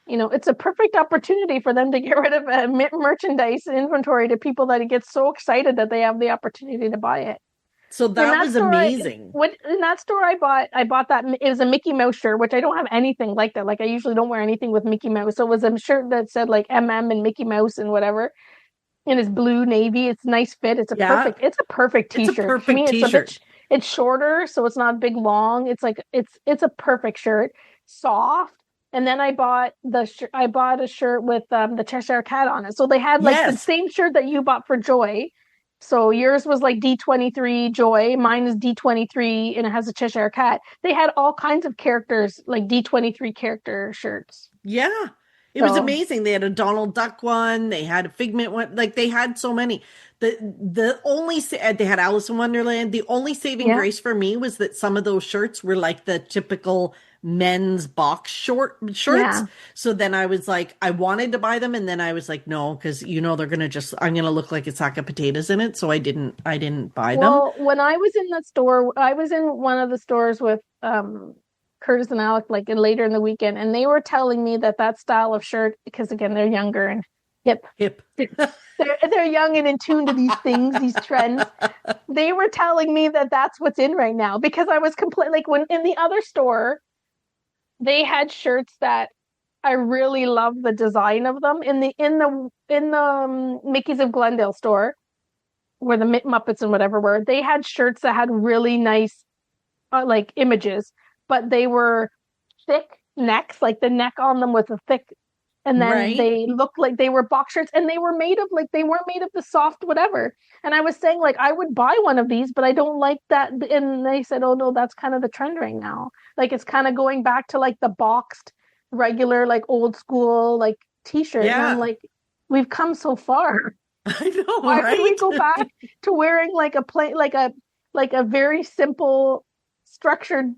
[SPEAKER 3] it's a perfect opportunity for them to get rid of merchandise inventory to people that get so excited that they have the opportunity to buy it.
[SPEAKER 1] So
[SPEAKER 3] In
[SPEAKER 1] that
[SPEAKER 3] that
[SPEAKER 1] was
[SPEAKER 3] store,
[SPEAKER 1] amazing.
[SPEAKER 3] in that store I bought that it was a Mickey Mouse shirt, which I don't have anything like that. Like I usually don't wear anything with Mickey Mouse. So it was a shirt that said like MM and Mickey Mouse and whatever. And it's blue navy. It's nice fit.
[SPEAKER 1] Yeah.
[SPEAKER 3] It's a perfect
[SPEAKER 1] It's a
[SPEAKER 3] t-shirt. To me,
[SPEAKER 1] perfect t-shirt.
[SPEAKER 3] it's shorter, so it's not big long. It's like it's a perfect shirt. Soft. And then I bought a shirt with the Cheshire Cat on it. So they had like the
[SPEAKER 1] Yes.
[SPEAKER 3] same shirt that you bought for Joy. So yours was like D23 Joy, mine is D23 and it has a Cheshire Cat. They had all kinds of characters, like D23 character shirts.
[SPEAKER 1] Yeah. It was
[SPEAKER 3] So
[SPEAKER 1] amazing. They had a Donald Duck one, they had a Figment one, like they had so many. They had Alice in Wonderland. The only saving
[SPEAKER 3] yeah.
[SPEAKER 1] grace for me was that some of those shirts were like the typical men's box shirts.
[SPEAKER 3] Yeah.
[SPEAKER 1] So then I was like, I wanted to buy them, and then I was like, no, because they're gonna I'm gonna look like a sack of potatoes in it. So I didn't buy them.
[SPEAKER 3] Well, when I was in that store, I was in one of the stores with Curtis and Alec, like later in the weekend, and they were telling me that style of shirt, because again, they're younger and hip.
[SPEAKER 1] Hip.
[SPEAKER 3] They're young and in tune to these things, these trends. They were telling me that that's what's in right now, because I was completely like when in the other store, they had shirts that I really love the design of them in the Mickey's of Glendale store where the Muppets and whatever were. They had shirts that had really nice like images, but they were thick necks, like the neck on them was a thick, and then
[SPEAKER 1] Right.
[SPEAKER 3] they looked like they were box shirts, and they were made of like they weren't made of the soft whatever. And I was saying like I would buy one of these, but I don't like that. And they said, oh no, that's kind of the trend right now. Like it's kind of going back to like the boxed regular like old school like t-shirt. And I'm
[SPEAKER 1] Yeah.
[SPEAKER 3] like, we've come so far.
[SPEAKER 1] I know,
[SPEAKER 3] Why
[SPEAKER 1] right?
[SPEAKER 3] would we go back to wearing like a very simple structured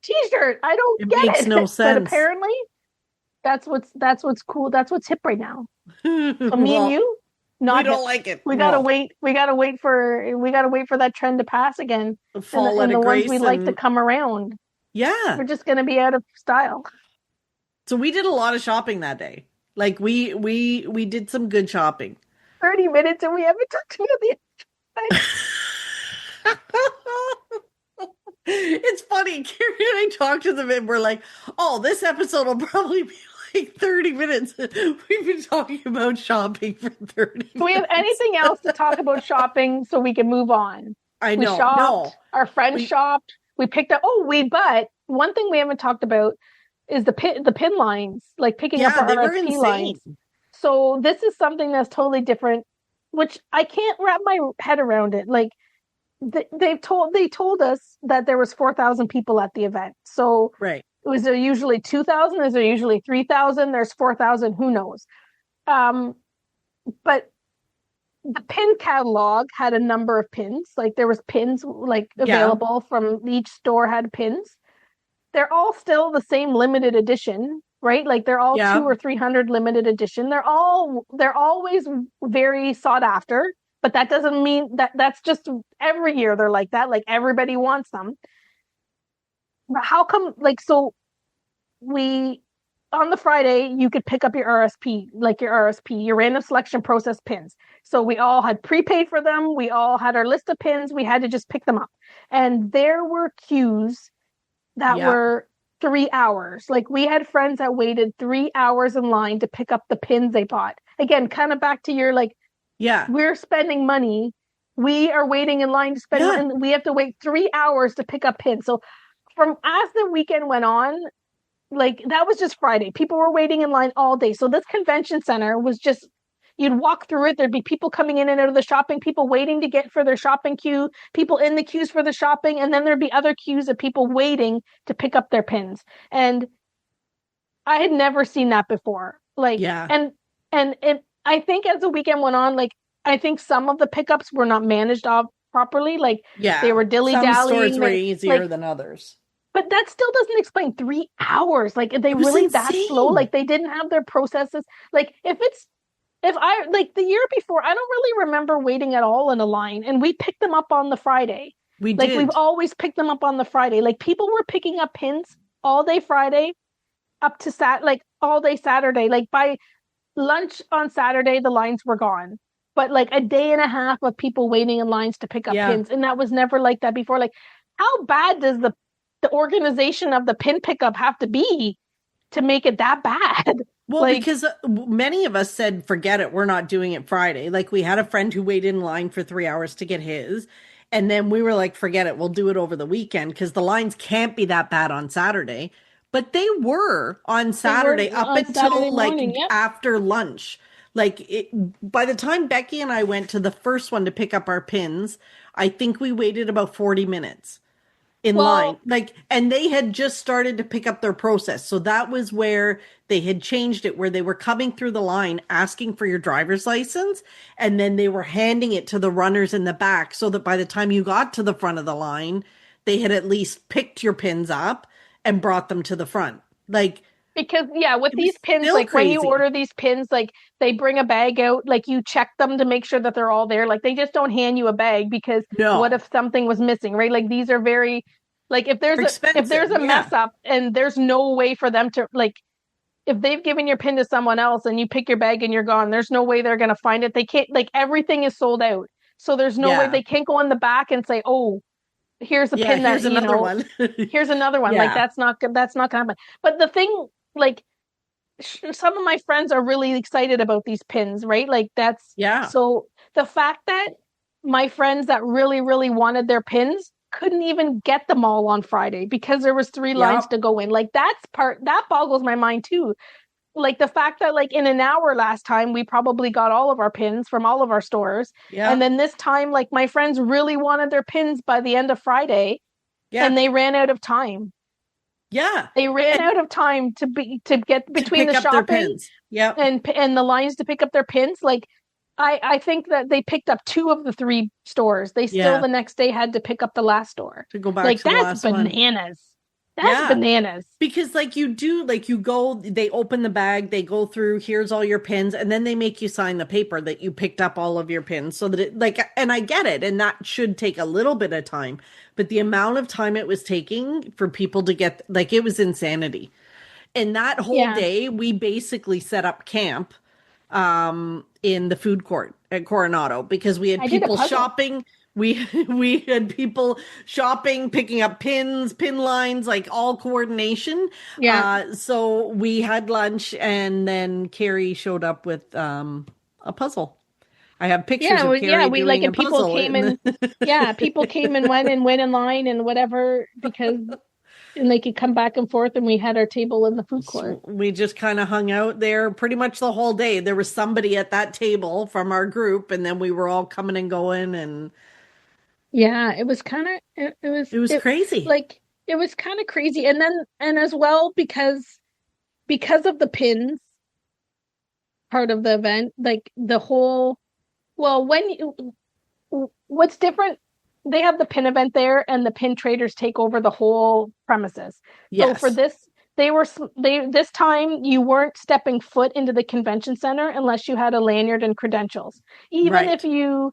[SPEAKER 3] t-shirt? I don't
[SPEAKER 1] It
[SPEAKER 3] get
[SPEAKER 1] makes
[SPEAKER 3] it.
[SPEAKER 1] no
[SPEAKER 3] But
[SPEAKER 1] sense.
[SPEAKER 3] apparently that's what's cool. That's what's hip right now. So me and
[SPEAKER 1] Well,
[SPEAKER 3] you,
[SPEAKER 1] we
[SPEAKER 3] not
[SPEAKER 1] don't
[SPEAKER 3] hip.
[SPEAKER 1] like it.
[SPEAKER 3] We
[SPEAKER 1] No.
[SPEAKER 3] gotta wait. We gotta wait for that trend to pass again.
[SPEAKER 1] Fall
[SPEAKER 3] And
[SPEAKER 1] out
[SPEAKER 3] the
[SPEAKER 1] of
[SPEAKER 3] ones
[SPEAKER 1] grace
[SPEAKER 3] we like to
[SPEAKER 1] and
[SPEAKER 3] come around.
[SPEAKER 1] yeah.
[SPEAKER 3] We're just gonna be out of style.
[SPEAKER 1] So we did a lot of shopping that day. Like we did some good shopping.
[SPEAKER 3] 30 minutes and we haven't talked about the
[SPEAKER 1] It's funny. Carrie and I talked to them and we're like, oh, this episode will probably be like 30 minutes. We've been talking about shopping for 30
[SPEAKER 3] Do we have
[SPEAKER 1] minutes.
[SPEAKER 3] anything else to talk about shopping so we can move on?
[SPEAKER 1] I
[SPEAKER 3] We
[SPEAKER 1] know.
[SPEAKER 3] shopped.
[SPEAKER 1] No.
[SPEAKER 3] Our friends
[SPEAKER 1] We-
[SPEAKER 3] shopped. We picked up. But one thing we haven't talked about is the pin lines, like picking up
[SPEAKER 1] Yeah,
[SPEAKER 3] our
[SPEAKER 1] they were
[SPEAKER 3] RSP
[SPEAKER 1] insane.
[SPEAKER 3] lines. So this is something that's totally different, which I can't wrap my head around it. Like they told us that there was 4,000 people at the event. So
[SPEAKER 1] Right.
[SPEAKER 3] was there usually 2,000? Is there usually 3,000? There's 4,000. Who knows? But the pin catalog had a number of pins. Like there was pins like available from each store had pins. They're all still the same limited edition, right? Like they're all 200 or 300 limited edition. They're always very sought after, but that doesn't mean that's just every year they're like that. Like everybody wants them. But how come on the Friday, you could pick up your RSP, your random selection process pins. So we all had prepaid for them. We all had our list of pins. We had to just pick them up. And there were queues that were 3 hours. Like we had friends that waited 3 hours in line to pick up the pins they bought. Again, kind of back to your we're spending money we are waiting in line to spend, and we have to wait 3 hours to pick up pins. So as the weekend went on, like that was just Friday. People were waiting in line all day. So this convention center was just, you'd walk through it. There'd be people coming in and out of the shopping, people waiting to get for their shopping queue, people in the queues for the shopping. And then there'd be other queues of people waiting to pick up their pins. And I had never seen that before. Like, and I think as the weekend went on, like, I think some of the pickups were not managed off properly. Like, they were dilly-dallying.
[SPEAKER 1] Some stores were easier than others.
[SPEAKER 3] But that still doesn't explain 3 hours. Like, are they really insane. That slow? Like, they didn't have their processes. Like, if I, like, the year before, I don't really remember waiting at all in a line. And we picked them up on the Friday. We've always picked them up on the Friday. Like, people were picking up pins all day Friday up to all day Saturday. Like, by lunch on Saturday, the lines were gone. But, like, a day and a half of people waiting in lines to pick up pins. And that was never like that before. Like, how bad does the organization of the pin pickup have to be to make it that bad?
[SPEAKER 1] Well, like, because many of us said, forget it, we're not doing it Friday. Like, we had a friend who waited in line for 3 hours to get his. And then we were like, forget it, we'll do it over the weekend because the lines can't be that bad on Saturday. But they were on Saturday up until Saturday morning, after lunch. Like, by the time Becky and I went to the first one to pick up our pins, I think we waited about 40 minutes in line. Like, and they had just started to pick up their process. So that was where they had changed it, where they were coming through the line, asking for your driver's license. And then they were handing it to the runners in the back so that by the time you got to the front of the line, they had at least picked your pins up and brought them to the front. Like, because with these pins, like crazy. When you order these pins, like they bring a bag out, like you check them to make sure that they're all there. Like they just don't hand you a bag because what if something was missing, right? Like these are very, like if there's a mess up and there's no way for them to, like, if they've given your pin to someone else and you pick your bag and you're gone, there's no way they're going to find it. They can't, like everything is sold out. So there's no way they can't go in the back and say, oh, here's a pin that, another one. Here's another one. Like that's not going to happen. But the thing, like some of my friends are really excited about these pins, right? Like that's, so the fact that my friends that really, really wanted their pins couldn't even get them all on Friday because there was 3 lines to go in. Like that boggles my mind too. Like the fact that like in an hour last time, we probably got all of our pins from all of our stores. Yeah. And then this time, like my friends really wanted their pins by the end of Friday and they ran out of time. Yeah. They ran out of time to get between the shopping and the lines to pick up their pins. Like I think that they picked up 2 of the 3 stores. They still the next day had to pick up the last store. To go back like, to the last one. That's bananas. That's bananas. Because like you do, like you go, they open the bag, they go through, here's all your pins, and then they make you sign the paper that you picked up all of your pins so that it like, and I get it. And that should take a little bit of time, but the amount of time it was taking for people to get, like, it was insanity. And that whole day, we basically set up camp in the food court at Coronado because we had people shopping. We had people shopping, picking up pins, pin lines, like all coordination. Yeah. So we had lunch and then Carrie showed up with a puzzle. I have pictures of Carrie doing like, and people came in. People came and went in line and whatever because and they could come back and forth and we had our table in the food court. So we just kind of hung out there pretty much the whole day. There was somebody at that table from our group and then we were all coming and going and yeah, it was kind of, it was crazy. Like, it was kind of crazy. And then, and as well, because of the pins part of the event, like the whole, well, what's different, they have the pin event there and the pin traders take over the whole premises. Yes. So for this, this time you weren't stepping foot into the convention center unless you had a lanyard and credentials. Even if you,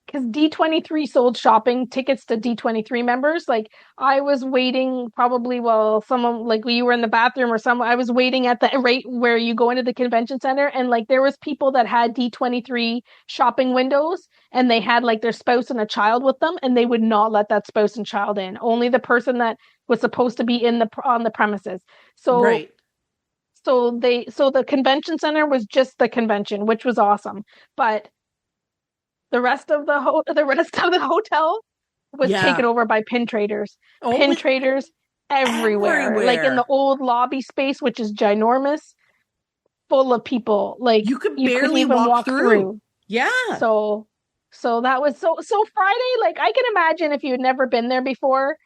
[SPEAKER 1] because D23 sold shopping tickets to D23 members. Like I was waiting probably while someone, like you were in the bathroom or I was waiting at the rate where you go into the convention center. And like, there was people that had D23 shopping windows and they had like their spouse and a child with them and they would not let that spouse and child in. Only the person that was supposed to be on the premises. So, so the convention center was just the convention, which was awesome. But
[SPEAKER 3] the rest of the hotel was taken over by pin traders. Pin traders everywhere. Like in the old lobby space, which is ginormous, full of people. Like
[SPEAKER 1] you could
[SPEAKER 3] couldn't
[SPEAKER 1] barely
[SPEAKER 3] even walk through.
[SPEAKER 1] Yeah.
[SPEAKER 3] So that was so Friday, like I can imagine if you had never been there before,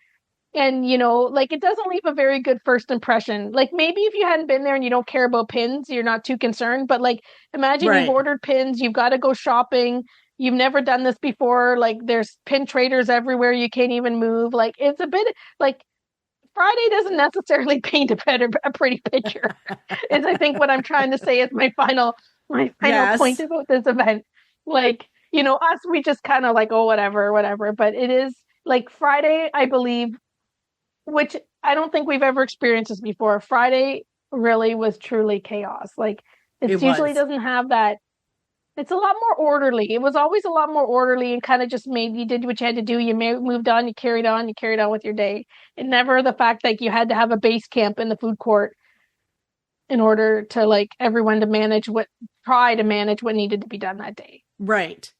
[SPEAKER 3] and like it doesn't leave a very good first impression. Like maybe if you hadn't been there and you don't care about pins, you're not too concerned. But like imagine you've ordered pins, you've got to go shopping, you've never done this before, like there's pin traders everywhere, you can't even move. Like it's a bit like Friday doesn't necessarily paint a pretty picture. Is I think what I'm trying to say is my final point about this event. Like, us, we just kind of like, oh, whatever. But it is like Friday, I believe, which I don't think we've ever experienced this before. Friday really was truly chaos. Like it usually doesn't have that. It's a lot more orderly. It was always a lot more orderly and kind of just made you did what you had to do. You moved on, you carried on with your day. And never the fact that you had to have a base camp in the food court in order to like everyone to try to manage what needed to be done that day.
[SPEAKER 1] Right.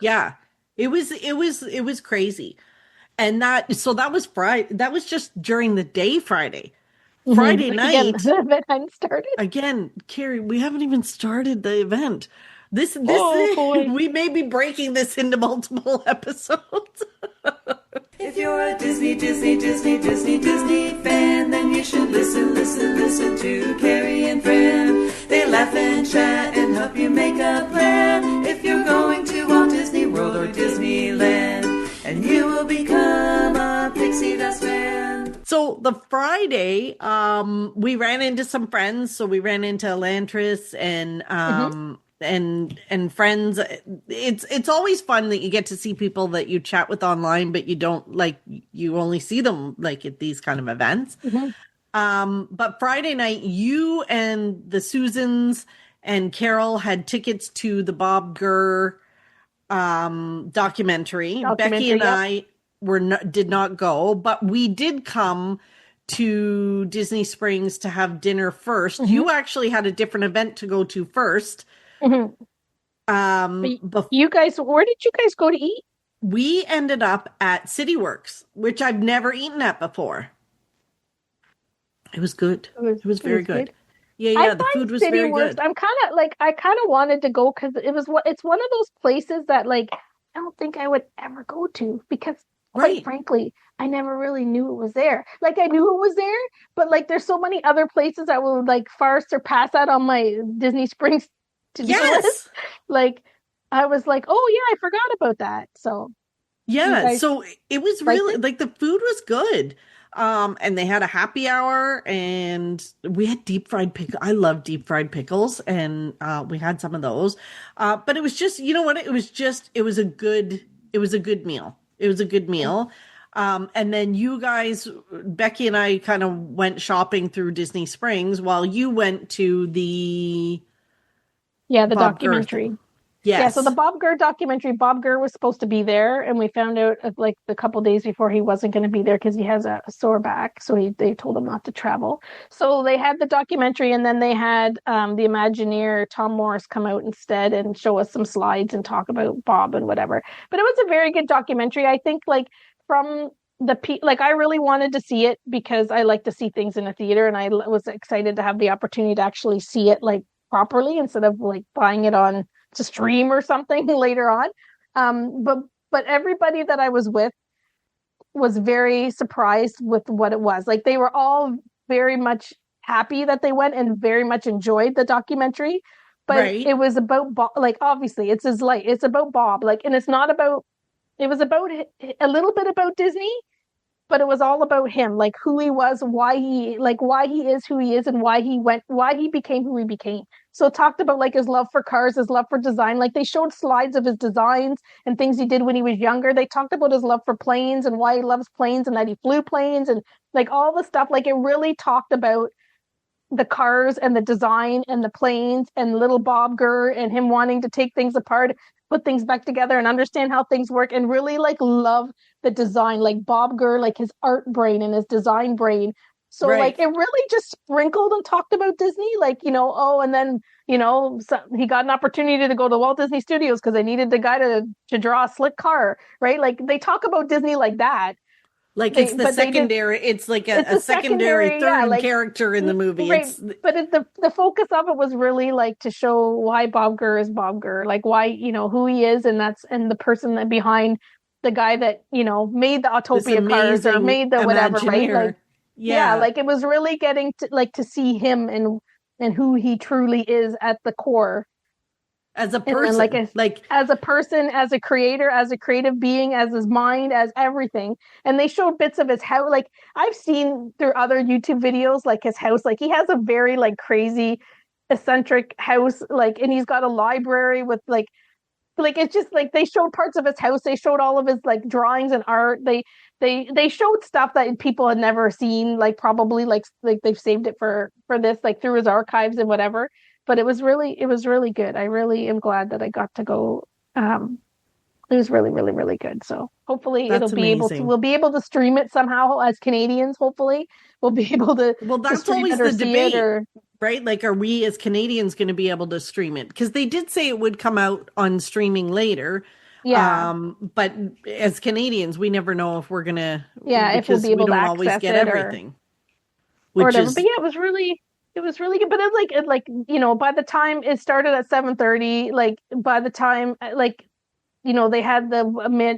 [SPEAKER 1] Yeah. It was crazy. And that was Friday. That was just during the day Friday. Friday night.
[SPEAKER 3] Again, the event hadn't started.
[SPEAKER 1] Again, Carrie, we haven't even started the event. This we may be breaking this into multiple episodes.
[SPEAKER 5] If you're a Disney fan, then you should listen to Carrie and Fran. They laugh and chat and help you make a plan. If you're going to Walt Disney World or Disneyland, and you will become a Pixie Dust fan.
[SPEAKER 1] So the Friday, we ran into some friends. So we ran into Elantris and friends. It's always fun that you get to see people that you chat with online, but you don't you only see them like at these kind of events. But Friday night, you and the Susans and Carol had tickets to the Bob Gurr documentary. Becky and I did not go, but we did come to Disney Springs to have dinner first. You actually had a different event to go to first.
[SPEAKER 3] You guys, where did you guys go to eat?
[SPEAKER 1] We ended up at CityWorks, which I've never eaten at before. It was good. It was very good. Yeah, the food was very good.
[SPEAKER 3] I'm I kind of wanted to go because it's one of those places that like I don't think I would ever go to because quite frankly, I never really knew it was there. Like I knew it was there, but like there's so many other places that will like far surpass that on my Disney Springs to do list. Like I was like, oh yeah, I forgot about that. So
[SPEAKER 1] yeah, so it was really like the food was good. And they had a happy hour and we had deep fried pickles. I love deep fried pickles and we had some of those. But it was just, you know what? It was a good meal. It was a good meal. And then you guys, Becky and I kind of went shopping through Disney Springs while you went to the
[SPEAKER 3] documentary.
[SPEAKER 1] Yes.
[SPEAKER 3] Yeah, so the Bob Gurr documentary, Bob Gurr was supposed to be there, and we found out like a couple days before he wasn't going to be there because he has a sore back, so they told him not to travel. So they had the documentary, and then they had the Imagineer, Tom Morris, come out instead and show us some slides and talk about Bob and whatever. But it was a very good documentary. I think like from I really wanted to see it because I like to see things in a theater, and I was excited to have the opportunity to actually see it like properly instead of like buying it on to stream or something later on. But everybody that I was with was very surprised with what it was. Like they were all very much happy that they went and very much enjoyed the documentary. But it was about Bob, like obviously it's about Bob. Like, and it was about a little bit about Disney, but it was all about him, like who he was, why he is who he is, and why he became who he became. So it talked about like his love for cars, his love for design. Like they showed slides of his designs and things he did when he was younger. They talked about his love for planes and why he loves planes and that he flew planes and like all the stuff. Like it really talked about the cars and the design and the planes and little Bob Gurr and him wanting to take things apart, put things back together and understand how things work and really like love the design. Like Bob Gurr, like his art brain and his design brain So
[SPEAKER 1] Right.
[SPEAKER 3] like it really just sprinkled and talked about Disney, like, oh, and then, he got an opportunity to go to Walt Disney Studios because they needed the guy to draw a slick car, right? Like they talk about Disney like that.
[SPEAKER 1] Like it's
[SPEAKER 3] They
[SPEAKER 1] the
[SPEAKER 3] but they did
[SPEAKER 1] secondary, it's like
[SPEAKER 3] it's
[SPEAKER 1] a
[SPEAKER 3] a
[SPEAKER 1] secondary
[SPEAKER 3] secondary, yeah,
[SPEAKER 1] third
[SPEAKER 3] like
[SPEAKER 1] character in the movie.
[SPEAKER 3] right.
[SPEAKER 1] It's
[SPEAKER 3] But the focus of it was really like to show why Bob Gurr is Bob Gurr, like why, who he is, and the person that behind the guy that, made the
[SPEAKER 1] this
[SPEAKER 3] Autopia cars or
[SPEAKER 1] amazing
[SPEAKER 3] made the whatever, right? Like,
[SPEAKER 1] Imagineer.
[SPEAKER 3] yeah,
[SPEAKER 1] Yeah.
[SPEAKER 3] like it was really getting to see him and who he truly is at the core.
[SPEAKER 1] As a
[SPEAKER 3] And then like
[SPEAKER 1] person. Like
[SPEAKER 3] as a person, as a creator, as a creative being, as his mind, as everything. And they showed bits of his house. Like I've seen through other YouTube videos, like his house, like he has a very like crazy eccentric house, like, and he's got a library with like it's just like they showed parts of his house, they showed all of his like drawings and art, they showed stuff that people had never seen, like probably like they've saved it for this, like through his archives and whatever. But it was really good. I really am glad that I got to go. It was really, really, really good. So hopefully
[SPEAKER 1] that's amazing.
[SPEAKER 3] we'll be able to stream it somehow as Canadians. Hopefully we'll be able
[SPEAKER 1] Well,
[SPEAKER 3] to
[SPEAKER 1] that's
[SPEAKER 3] stream
[SPEAKER 1] always
[SPEAKER 3] it or
[SPEAKER 1] the
[SPEAKER 3] see it
[SPEAKER 1] debate,
[SPEAKER 3] or
[SPEAKER 1] right? Like, are we as Canadians going to be able to stream it? Because they did say it would come out on streaming later.
[SPEAKER 3] yeah.
[SPEAKER 1] But as Canadians, we never know if we're gonna,
[SPEAKER 3] Yeah, if we'll
[SPEAKER 1] because
[SPEAKER 3] be
[SPEAKER 1] we
[SPEAKER 3] able to
[SPEAKER 1] don't always
[SPEAKER 3] access
[SPEAKER 1] get
[SPEAKER 3] it or
[SPEAKER 1] everything, which
[SPEAKER 3] whatever. But
[SPEAKER 1] is
[SPEAKER 3] yeah, it was really good. But it's like by the time it started at 7:30, like by the time like they had the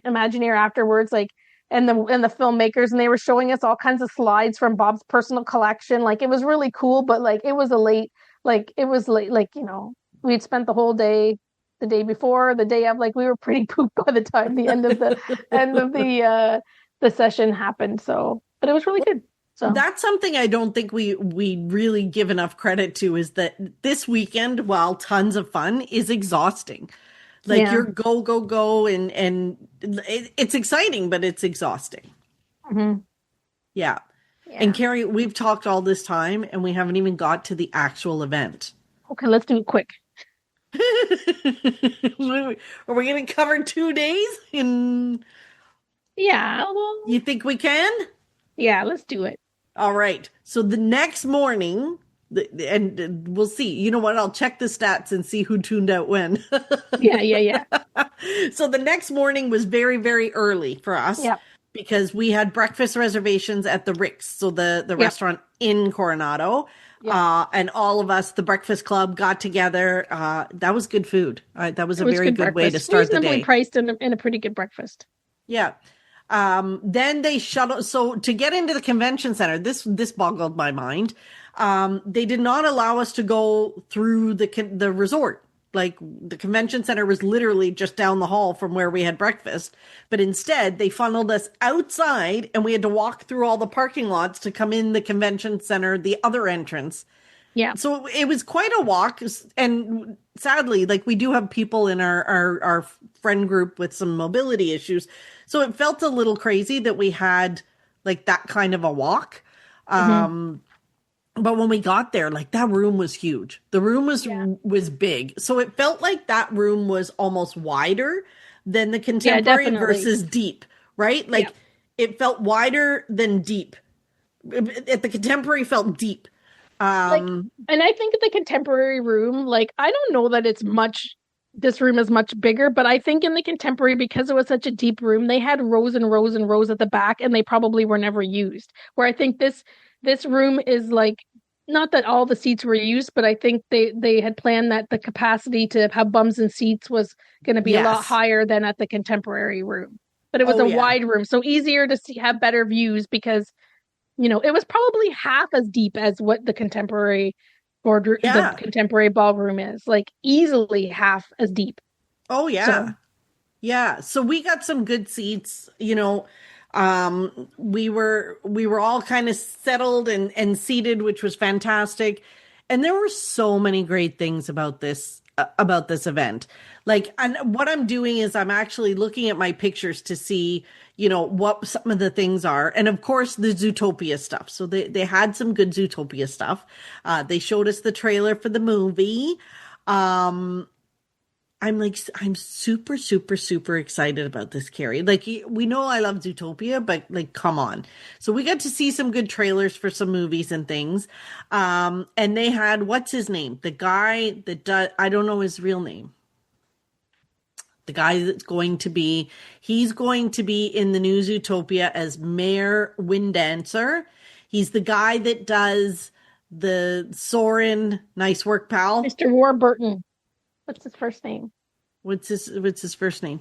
[SPEAKER 3] Imagineer afterwards, like and the filmmakers, and they were showing us all kinds of slides from Bob's personal collection. Like it was really cool, but like it was late, like we'd spent the whole day the day before, the day of, like we were pretty pooped by the time the end of the session happened. So, but it was really good. So
[SPEAKER 1] that's something I don't think we really give enough credit to, is that this weekend, while tons of fun, is exhausting. Like
[SPEAKER 3] yeah.
[SPEAKER 1] you're go go go, and it's exciting, but it's exhausting.
[SPEAKER 3] Hmm.
[SPEAKER 1] Yeah. And
[SPEAKER 3] Yeah.
[SPEAKER 1] Carrie, we've talked all this time and we haven't even got to the actual event.
[SPEAKER 3] Okay, let's do it quick.
[SPEAKER 1] Are we going to cover 2 days? In
[SPEAKER 3] Yeah, well,
[SPEAKER 1] you think we can?
[SPEAKER 3] yeah, let's do it.
[SPEAKER 1] All right. So the next morning, and we'll see. You know what? I'll check the stats and see who tuned out when.
[SPEAKER 3] Yeah, yeah, yeah.
[SPEAKER 1] So the next morning was very, very early for us
[SPEAKER 3] Yep.
[SPEAKER 1] because we had breakfast reservations at the Rick's, so the
[SPEAKER 3] Yep.
[SPEAKER 1] restaurant in Coronado.
[SPEAKER 3] Yep.
[SPEAKER 1] And all of us, the breakfast club, got together. That was good food. That was
[SPEAKER 3] It
[SPEAKER 1] a
[SPEAKER 3] was
[SPEAKER 1] very
[SPEAKER 3] good
[SPEAKER 1] good way to
[SPEAKER 3] breakfast.
[SPEAKER 1] start the
[SPEAKER 3] Reasonably
[SPEAKER 1] day.
[SPEAKER 3] priced and a pretty good breakfast.
[SPEAKER 1] Yeah. Then they shuttle. So to get into the convention center, this boggled my mind. They did not allow us to go through the resort. Like the convention center was literally just down the hall from where we had breakfast, but instead they funneled us outside, and we had to walk through all the parking lots to come in the convention center, the other entrance.
[SPEAKER 3] Yeah.
[SPEAKER 1] So it was quite a walk, and sadly, like we do have people in our friend group with some mobility issues, so it felt a little crazy that we had like that kind of a walk.
[SPEAKER 3] Mm-hmm.
[SPEAKER 1] But when we got there, like that room was huge. The room
[SPEAKER 3] Yeah.
[SPEAKER 1] was big, so it felt like that room was almost wider than the
[SPEAKER 3] Yeah,
[SPEAKER 1] contemporary
[SPEAKER 3] definitely.
[SPEAKER 1] versus deep, right?
[SPEAKER 3] Yeah.
[SPEAKER 1] Like it felt wider than deep. At the contemporary felt deep.
[SPEAKER 3] Like, and I think the contemporary room, like, I don't know that this room is much bigger, but I think in the contemporary, because it was such a deep room, they had rows and rows and rows at the back, and they probably were never used. Where I think this room is like, not that all the seats were used, but I think they had planned that the capacity to have bums and seats was going to be a lot
[SPEAKER 1] Yes.
[SPEAKER 3] higher than at the contemporary room. But it was
[SPEAKER 1] Oh,
[SPEAKER 3] a
[SPEAKER 1] yeah.
[SPEAKER 3] wide room, so easier to have better views because it was probably half as deep as what the contemporary
[SPEAKER 1] Yeah.
[SPEAKER 3] the contemporary ballroom is, like easily half as deep.
[SPEAKER 1] Oh, yeah.
[SPEAKER 3] So,
[SPEAKER 1] Yeah. So we got some good seats, we were all kind of settled and seated, which was fantastic. And there were so many great things about this event. Like, and what I'm doing is I'm actually looking at my pictures to see, what some of the things are. And of course, the Zootopia stuff. So they had some good Zootopia stuff. They showed us the trailer for the movie. I'm super, super, super excited about this, Carrie. Like, we know I love Zootopia, but like, come on. So we got to see some good trailers for some movies and things. And they had, what's his name? The guy that does, I don't know his real name. The guy that's he's going to be in the new Zootopia as Mayor Windancer. He's the guy that does the Soren, nice work, pal.
[SPEAKER 3] Mr. Warburton. What's his first name?
[SPEAKER 1] What's his first name?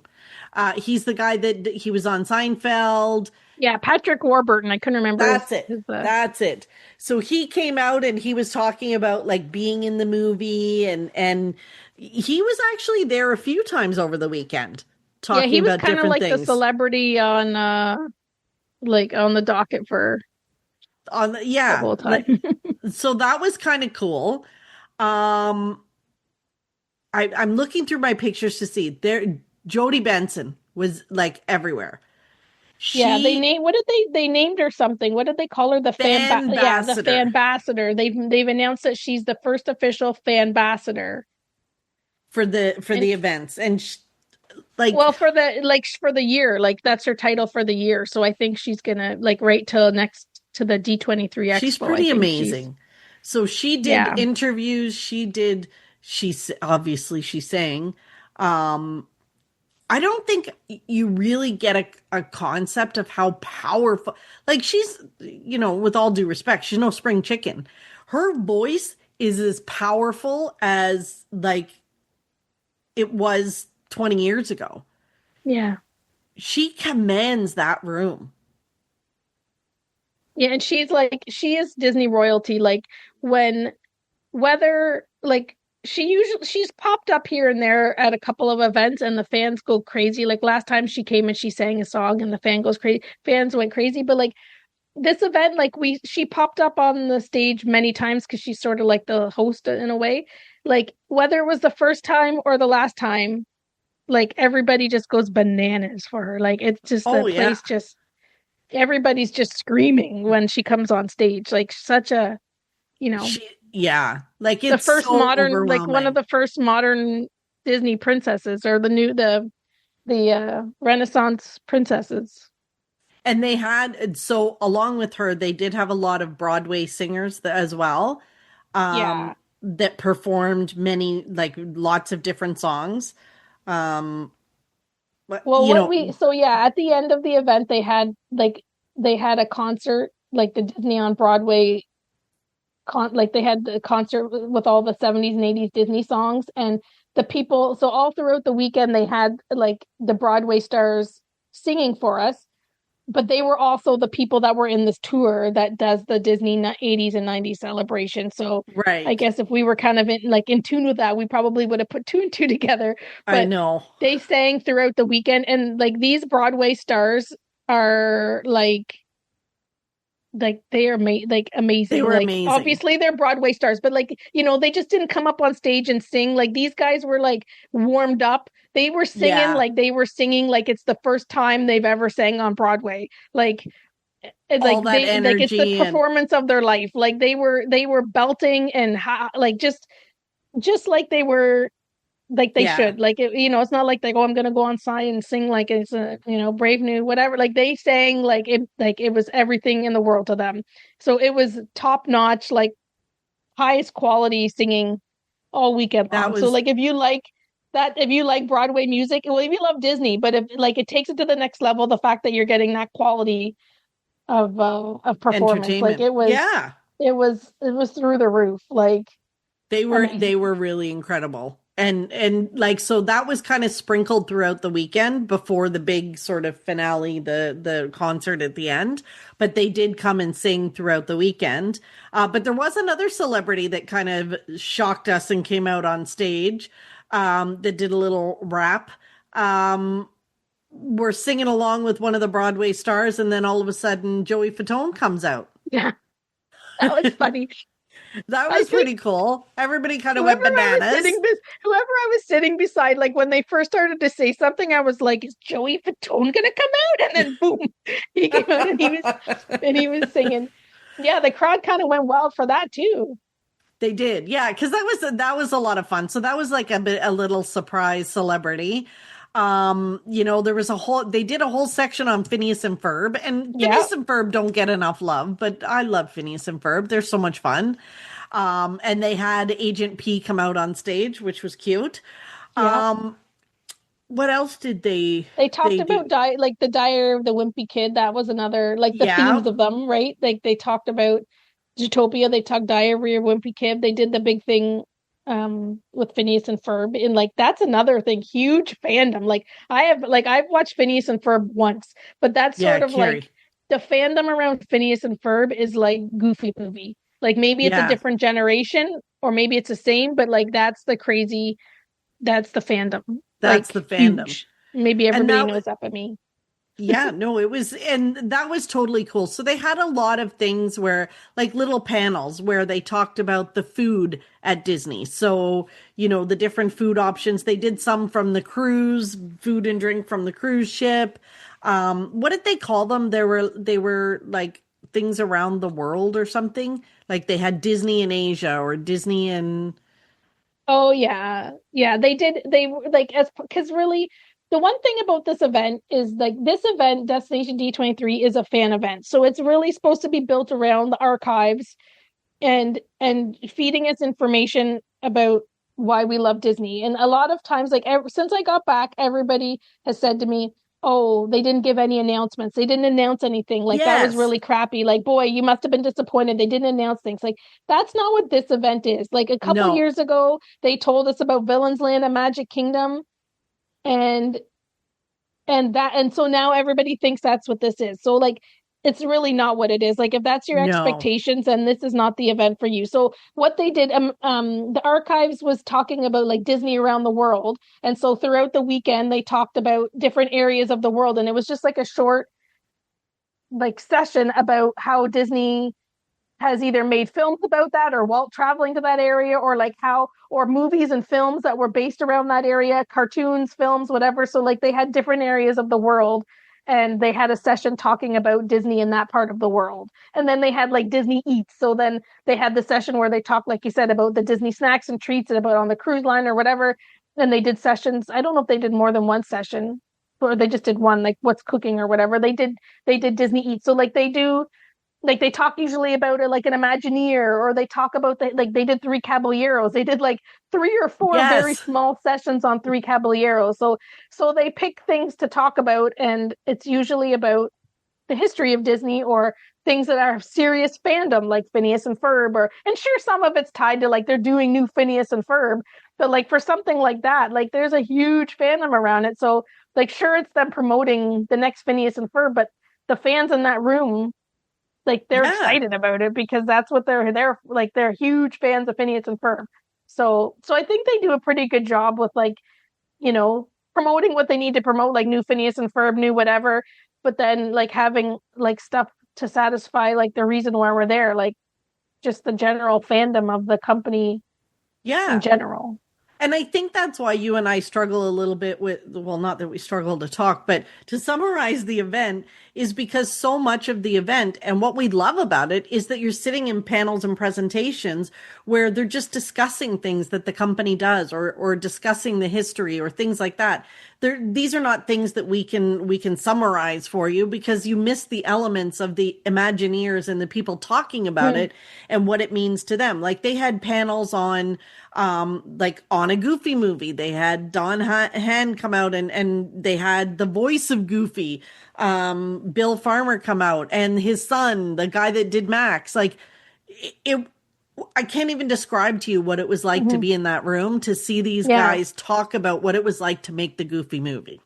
[SPEAKER 1] He's the guy that he was on Seinfeld.
[SPEAKER 3] Yeah, Patrick Warburton. I couldn't remember.
[SPEAKER 1] That's it. So he came out and he was talking about like being in the movie, and he was actually there a few times over the weekend talking
[SPEAKER 3] he was
[SPEAKER 1] about
[SPEAKER 3] kind of
[SPEAKER 1] different
[SPEAKER 3] like
[SPEAKER 1] things.
[SPEAKER 3] the celebrity on the docket for the whole time.
[SPEAKER 1] So that was kind of cool. I'm looking through my pictures to see there. Jodie Benson was like everywhere.
[SPEAKER 3] They named her something. What did they call her? The fan ambassador. The fan ambassador. They've announced that she's the first official fan ambassador
[SPEAKER 1] for the events, and
[SPEAKER 3] for the year, like that's her title for the year. So I think she's gonna right till next to the D23 Expo.
[SPEAKER 1] She's pretty amazing. So she did interviews. She sang. I don't think you really get a concept of how powerful, like she's, with all due respect, she's no spring chicken. Her voice is as powerful as like it was 20 years ago.
[SPEAKER 3] Yeah. She
[SPEAKER 1] commands that room.
[SPEAKER 3] Yeah. And she is Disney royalty. Like she's popped up here and there at a couple of events and the fans go crazy. Like last time she came and she sang a song and the fans went crazy. But like this event, she popped up on the stage many times because she's sort of like the host in a way. Like whether it was the first time or the last time, like everybody just goes bananas for her. Like it's just place just everybody's just screaming when she comes on stage. Like such a,
[SPEAKER 1] like it's
[SPEAKER 3] the first
[SPEAKER 1] so
[SPEAKER 3] modern, like one of the first modern Disney princesses, or the Renaissance princesses.
[SPEAKER 1] And they had, so along with her, they did have a lot of Broadway singers as well. That performed lots of different songs.
[SPEAKER 3] At the end of the event, they had a concert, like the Disney on Broadway they had the concert with all the 70s and 80s Disney songs, and the people, so all throughout the weekend they had like the Broadway stars singing for us, but they were also the people that were in this tour that does the Disney 80s and 90s celebration. So I guess if we were kind of in tune with that, we probably would have put two and two together. But
[SPEAKER 1] I know.
[SPEAKER 3] They sang throughout the weekend, and like these Broadway stars are like they are amazing.
[SPEAKER 1] They were amazing.
[SPEAKER 3] Obviously they're Broadway stars, but they just didn't come up on stage and sing. Like these guys were like warmed up. They were singing like it's the first time they've ever sang on Broadway. Like it's
[SPEAKER 1] all that energy,
[SPEAKER 3] it's the performance of their life. Like they were belting and just like they were. Like they should, it's not like they go, I'm going to go on side and sing like it's a, Brave New, whatever. Like they sang like it was everything in the world to them. So it was top notch, like highest quality singing all weekend long. So like if you like Broadway music, well, if you love Disney, but if it takes it to the next level, the fact that you're getting that quality of performance, like it was through the roof. Like
[SPEAKER 1] they were really incredible. And so that was kind of sprinkled throughout the weekend before the big sort of finale, the concert at the end. But they did come and sing throughout the weekend. But there was another celebrity that kind of shocked us and came out on stage that did a little rap. We're singing along with one of the Broadway stars, and then all of a sudden Joey Fatone comes out.
[SPEAKER 3] Yeah, that was funny.
[SPEAKER 1] That was pretty cool. Everybody kind of went bananas.
[SPEAKER 3] Whoever I was sitting beside, like when they first started to say something, I was like, "Is Joey Fatone gonna come out?" And then boom, he came out and he was singing. Yeah, the crowd kind of went wild for that too.
[SPEAKER 1] They did. Yeah, because that was a lot of fun. So that was like a little surprise celebrity. There was they did a whole section on Phineas and Ferb, and
[SPEAKER 3] Yeah.
[SPEAKER 1] Phineas and Ferb don't get enough love, but I love Phineas and Ferb. They're so much fun. And they had Agent P come out on stage, which was cute.
[SPEAKER 3] Yeah.
[SPEAKER 1] What else did they
[SPEAKER 3] They talked
[SPEAKER 1] do?
[SPEAKER 3] about like the Diary of the Wimpy Kid. That was another like the
[SPEAKER 1] Yeah,
[SPEAKER 3] themes of them, right? Like they talked about Zootopia. They talked Diary of Wimpy Kid. They did the big thing with Phineas and Ferb, and like that's another thing. Huge fandom. Like I've watched Phineas and Ferb once, but that's
[SPEAKER 1] yeah,
[SPEAKER 3] sort of like
[SPEAKER 1] Carrie.
[SPEAKER 3] the fandom around Phineas and Ferb is like Goofy movie. Like maybe it's a
[SPEAKER 1] Yeah,
[SPEAKER 3] different generation, or maybe it's the same, but like that's the fandom.
[SPEAKER 1] that's
[SPEAKER 3] Like
[SPEAKER 1] the fandom.
[SPEAKER 3] huge. Maybe
[SPEAKER 1] And
[SPEAKER 3] everybody
[SPEAKER 1] that
[SPEAKER 3] knows that but me.
[SPEAKER 1] Yeah, no, it was, and that was totally cool. So they had a lot of things where, like little panels where they talked about the food at Disney. So, the different food options. They did some from the cruise, food and drink from the cruise ship. What did they call them? They were like things around the world or something. Like they had Disney in Asia or Disney in,
[SPEAKER 3] Oh yeah. Yeah, they did they like as because really the one thing about this event is like this event, Destination D23, is a fan event. So it's really supposed to be built around the archives and feeding us information about why we love Disney. And a lot of times, like since I got back, everybody has said to me, "Oh, they didn't give any announcements. They didn't announce anything. Like that was
[SPEAKER 1] yes,
[SPEAKER 3] really crappy. Like, boy, you must have been disappointed. They didn't announce things. Like that's not what this event is. Like a couple
[SPEAKER 1] no,
[SPEAKER 3] years ago, they told us about Villains Land and Magic Kingdom, and and so now everybody thinks that's what this is. So like it's really not what it is. Like if that's your
[SPEAKER 1] no.
[SPEAKER 3] expectations, then this is not the event for you. So what they did, the archives was talking about like Disney around the world, and so throughout the weekend they talked about different areas of the world, and it was just like a short like session about how Disney has either made films about that or Walt traveling to that area or like how or movies and films that were based around that area, cartoons, films, whatever. So like they had different areas of the world and they had a session talking about Disney in that part of the world. And then they had like Disney Eats. So then they had the session where they talked, like you said, about the Disney snacks and treats and about on the cruise line or whatever. And they did sessions. I don't know if they did more than one session or they just did one, like what's cooking or whatever. They did Disney Eats. So like they do like they talk usually about it like an Imagineer, or they talk about like they did Three Caballeros. They did like three or four very
[SPEAKER 1] Yes,
[SPEAKER 3] small sessions on Three Caballeros. So they pick things to talk about, and it's usually about the history of Disney or things that are serious fandom, like Phineas and Ferb, or and sure some of it's tied to like they're doing new Phineas and Ferb, but like for something like that, like there's a huge fandom around it. So like sure it's them promoting the next Phineas and Ferb, but the fans in that room like they're
[SPEAKER 1] yeah.
[SPEAKER 3] excited about it because that's what they're like they're huge fans of Phineas and Ferb. So I think they do a pretty good job with like, promoting what they need to promote, like new Phineas and Ferb, new whatever, but then like having like stuff to satisfy like the reason why we're there, like just the general fandom of the company in
[SPEAKER 1] Yeah.
[SPEAKER 3] general.
[SPEAKER 1] And I think that's why you and I struggle a little bit with, well, not that we struggle to talk, but to summarize the event is because so much of the event and what we love about it is that you're sitting in panels and presentations where they're just discussing things that the company does or discussing the history or things like that. These are not things that we can summarize for you because you miss the elements of the Imagineers and the people talking about
[SPEAKER 3] Mm.
[SPEAKER 1] it and what it means to them. Like they had panels on like on a Goofy movie. They had Don Hahn come out and they had the voice of Goofy, Bill Farmer come out and his son, the guy that did Max. Like it I can't even describe to you what it was like to
[SPEAKER 3] Hmm.
[SPEAKER 1] be in that room to see these
[SPEAKER 3] Yeah.
[SPEAKER 1] guys talk about what it was like to make the Goofy movie.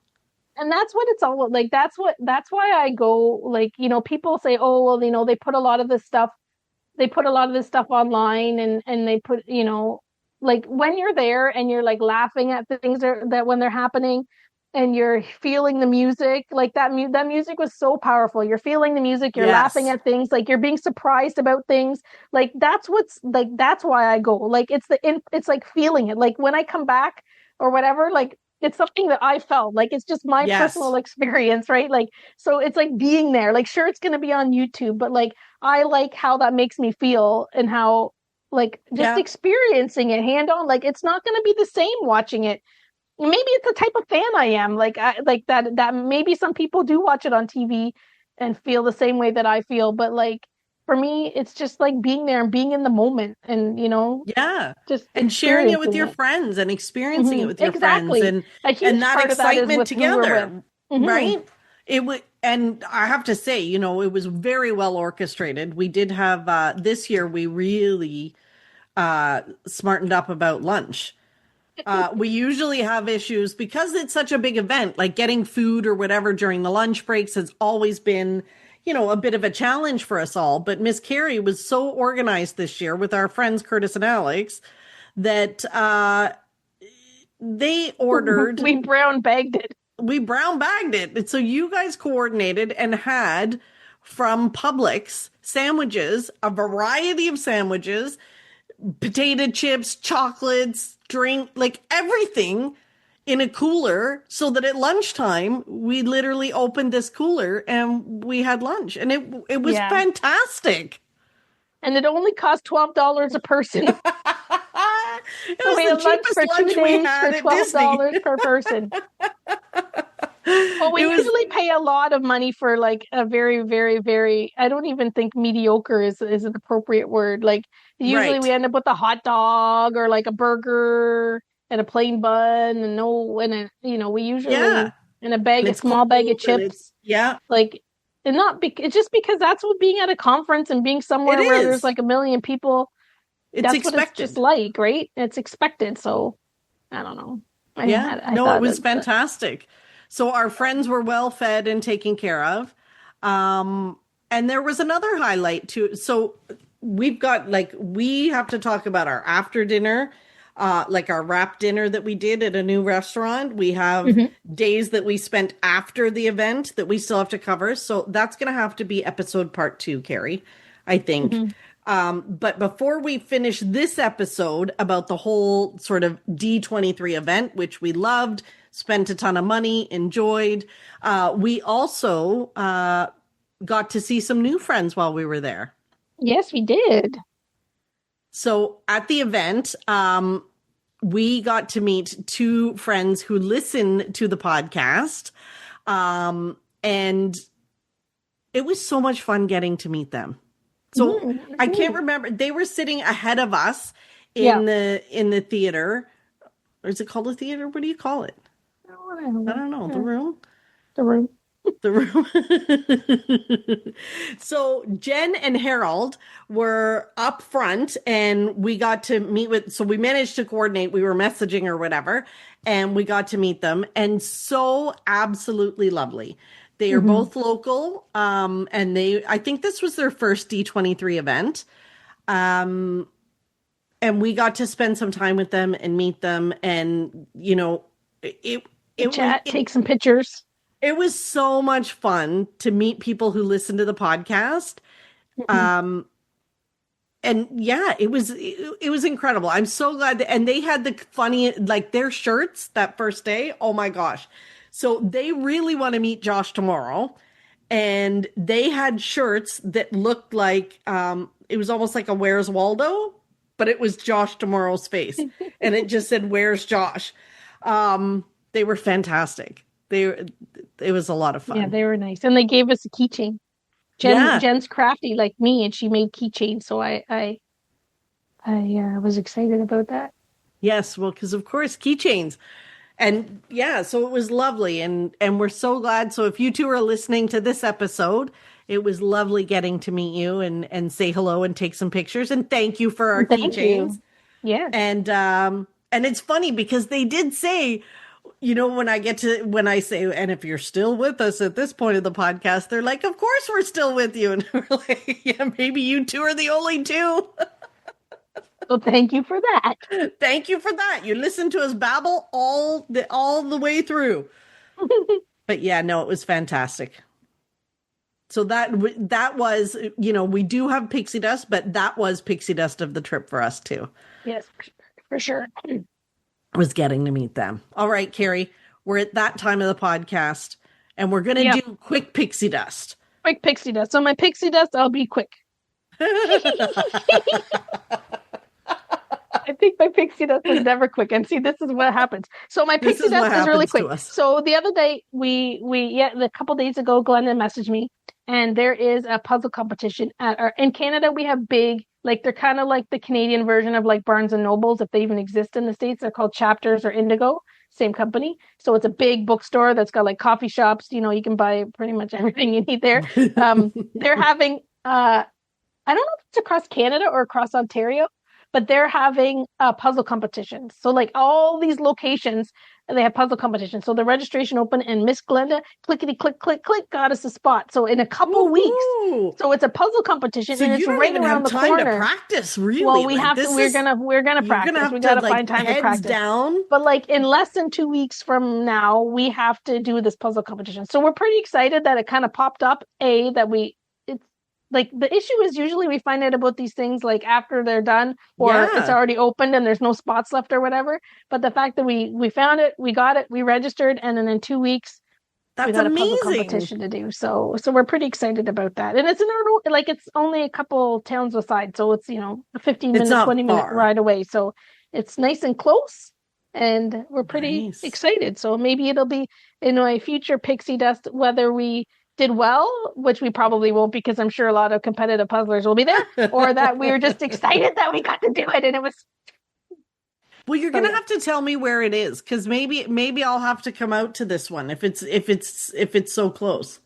[SPEAKER 3] And that's what it's all like. That's why I go like, people say, oh, well, they put a lot of this stuff they put a lot of this stuff online and they put like when you're there and you're like laughing at the things that when they're happening and you're feeling the music like that music was so powerful. You're feeling the music, you're laughing
[SPEAKER 1] Yes.
[SPEAKER 3] at things, like you're being surprised about things. Like that's why I go, like it's like feeling it, like when I come back or whatever, like it's something that I felt like it's just my personal
[SPEAKER 1] Yes.
[SPEAKER 3] experience, right? Like so it's like being there, like sure it's going to be on YouTube, but like I like how that makes me feel and how Like just
[SPEAKER 1] Yeah.
[SPEAKER 3] experiencing it hand on, like it's not going to be the same watching it. Maybe it's the type of fan I am. Like like that maybe some people do watch it on TV and feel the same way that I feel, but like for me it's just like being there and being in the moment and
[SPEAKER 1] Yeah.
[SPEAKER 3] just
[SPEAKER 1] And sharing it with
[SPEAKER 3] experiencing
[SPEAKER 1] your
[SPEAKER 3] it.
[SPEAKER 1] friends and experiencing it with your friends
[SPEAKER 3] Exactly. A
[SPEAKER 1] and
[SPEAKER 3] huge
[SPEAKER 1] that
[SPEAKER 3] part of that is
[SPEAKER 1] excitement
[SPEAKER 3] with who we're with.
[SPEAKER 1] together,
[SPEAKER 3] Hmm.
[SPEAKER 1] right? It would, and I have to say, it was very well orchestrated. We did have this year we really smartened up about lunch. We usually have issues because it's such a big event, like getting food or whatever during the lunch breaks has always been, a bit of a challenge for us all. But Miss Carrie was so organized this year with our friends Curtis and Alex that they ordered,
[SPEAKER 3] We brown bagged it.
[SPEAKER 1] we brown bagged it. And so you guys coordinated and had from Publix sandwiches, a variety of sandwiches, potato chips, chocolates, drink, like everything in a cooler so that at lunchtime we literally opened this cooler and we had lunch and it was
[SPEAKER 3] Yeah.
[SPEAKER 1] fantastic.
[SPEAKER 3] And it only cost $12 a person.
[SPEAKER 1] It
[SPEAKER 3] So
[SPEAKER 1] was
[SPEAKER 3] we
[SPEAKER 1] the
[SPEAKER 3] had lunch
[SPEAKER 1] cheapest
[SPEAKER 3] for 2
[SPEAKER 1] lunch we
[SPEAKER 3] days
[SPEAKER 1] had
[SPEAKER 3] for
[SPEAKER 1] at
[SPEAKER 3] $12
[SPEAKER 1] Disney.
[SPEAKER 3] per person. Well, we
[SPEAKER 1] It was
[SPEAKER 3] usually pay a lot of money for like a very, very, very, I don't even think mediocre is an appropriate word. Like usually we
[SPEAKER 1] right.
[SPEAKER 3] end up with a hot dog or like a burger and a plain bun and we
[SPEAKER 1] Yeah.
[SPEAKER 3] usually in a
[SPEAKER 1] And
[SPEAKER 3] bag, a
[SPEAKER 1] it's
[SPEAKER 3] small bag of
[SPEAKER 1] cold and
[SPEAKER 3] chips,
[SPEAKER 1] it's yeah,
[SPEAKER 3] like, and it's just because that's what being at a conference and being
[SPEAKER 1] it
[SPEAKER 3] somewhere where there's
[SPEAKER 1] is.
[SPEAKER 3] like a million people,
[SPEAKER 1] It's
[SPEAKER 3] that's what it's just
[SPEAKER 1] expected.
[SPEAKER 3] like, right? It's expected. So I don't know.
[SPEAKER 1] Yeah.
[SPEAKER 3] I
[SPEAKER 1] No, it
[SPEAKER 3] thought
[SPEAKER 1] was
[SPEAKER 3] it,
[SPEAKER 1] fantastic. So our friends were well fed and taken care of. Um, and there was another highlight too. So we have to talk about our after dinner, like our wrap dinner that we did at a new restaurant. We have
[SPEAKER 3] Mhm.
[SPEAKER 1] days that we spent after the event that we still have to cover. So that's going to have to be episode part 2, Carrie, I think.
[SPEAKER 3] Mhm.
[SPEAKER 1] But before we finish this episode about the whole sort of D23 event, which we loved, spent a ton of money, enjoyed, we also got to see some new friends while we were there.
[SPEAKER 3] Yes, we did.
[SPEAKER 1] So at the event, we got to meet 2 friends who listen to the podcast. And it was so much fun getting to meet them. So I can't remember. They were sitting ahead of us in the theater. Or is it called a theater? What do you call it? I don't know. The room?
[SPEAKER 3] The room.
[SPEAKER 1] The room. So Jen and Harold were up front and we got to meet so we managed to coordinate. We were messaging or whatever, and we got to meet them. And so absolutely lovely. They are both local. And I think this was their first D23 event. And we got to spend some time with them and meet them. And,
[SPEAKER 3] Take some pictures.
[SPEAKER 1] it was so much fun to meet people who listen to the podcast. And yeah, it was incredible. I'm so glad and they had the funny, like their shirts that first day. Oh my gosh. So they really want to meet Josh tomorrow. And they had shirts that looked like, it was almost like a Where's Waldo, but it was Josh Tomorrow's face. And it just said, Where's Josh? They were fantastic. It was a lot of fun.
[SPEAKER 3] Yeah, they were nice. And they gave us a keychain. Jen's crafty like me, and she made keychains. So I was excited about that.
[SPEAKER 1] Yes, well, because of course, keychains. And yeah, so it was lovely. And we're so glad. So if you 2 are listening to this episode, it was lovely getting to meet you and say hello and take some pictures. And thank you for our keychains.
[SPEAKER 3] Yeah.
[SPEAKER 1] And it's funny because they did say, when I say, and if you're still with us at this point of the podcast, they're like, of course we're still with you. And we're like, yeah, maybe you 2 are the only 2.
[SPEAKER 3] Well, thank you for that.
[SPEAKER 1] Thank you for that. You listened to us babble all the way through. But yeah, no, it was fantastic. So that was, we do have pixie dust, but that was pixie dust of the trip for us too.
[SPEAKER 3] Yes, for sure.
[SPEAKER 1] Was getting to meet them. All right, Carrie, we're at that time of the podcast and we're going to do quick pixie dust.
[SPEAKER 3] Quick pixie dust. So my pixie dust, I'll be quick. I think my pixie dust is never quick. And see, this is what happens. So my
[SPEAKER 1] This
[SPEAKER 3] pixie
[SPEAKER 1] is what
[SPEAKER 3] dust is really
[SPEAKER 1] happens to
[SPEAKER 3] quick.
[SPEAKER 1] us.
[SPEAKER 3] So the other day, a couple days ago, Glenda messaged me, and there is a puzzle competition in Canada. We have big, like they're kind of like the Canadian version of like Barnes and Nobles, if they even exist in the States. They're called Chapters or Indigo, same company. So it's a big bookstore that's got like coffee shops. You know, you can buy pretty much everything you need there. They're having, I don't know if it's across Canada or across Ontario, but they're having puzzle competitions. So like all these locations, they have puzzle competitions. So the registration open, and Miss Glenda, clickety click click click, got us a spot. So in a couple weeks, so it's a puzzle competition,
[SPEAKER 1] So
[SPEAKER 3] and
[SPEAKER 1] you
[SPEAKER 3] it's
[SPEAKER 1] don't
[SPEAKER 3] right
[SPEAKER 1] even
[SPEAKER 3] around
[SPEAKER 1] have
[SPEAKER 3] the
[SPEAKER 1] time
[SPEAKER 3] corner.
[SPEAKER 1] to practice, really.
[SPEAKER 3] Well, we
[SPEAKER 1] Like,
[SPEAKER 3] have to. We're gonna practice. We gotta find time to
[SPEAKER 1] heads
[SPEAKER 3] practice.
[SPEAKER 1] down.
[SPEAKER 3] But like in less than 2 weeks from now, we have to do this puzzle competition. So we're pretty excited that it kind of popped up. It's like the issue is usually we find out about these things like after they're done, or it's already opened and there's no spots left or whatever. But the fact that we found it, we got it, we registered, and then in 2 weeks we got a puzzle competition to do. So we're pretty excited about that. And it's it's only a couple towns aside, so it's a 15-minute, 20-minute ride away. So it's nice and close. And we're pretty excited. So maybe it'll be in a future Pixie Dust, whether we did well, which we probably won't, because I'm sure a lot of competitive puzzlers will be there, or that we were just excited that we got to do it and it was.
[SPEAKER 1] Well, you're gonna have to tell me where it is, because maybe I'll have to come out to this one if it's so close.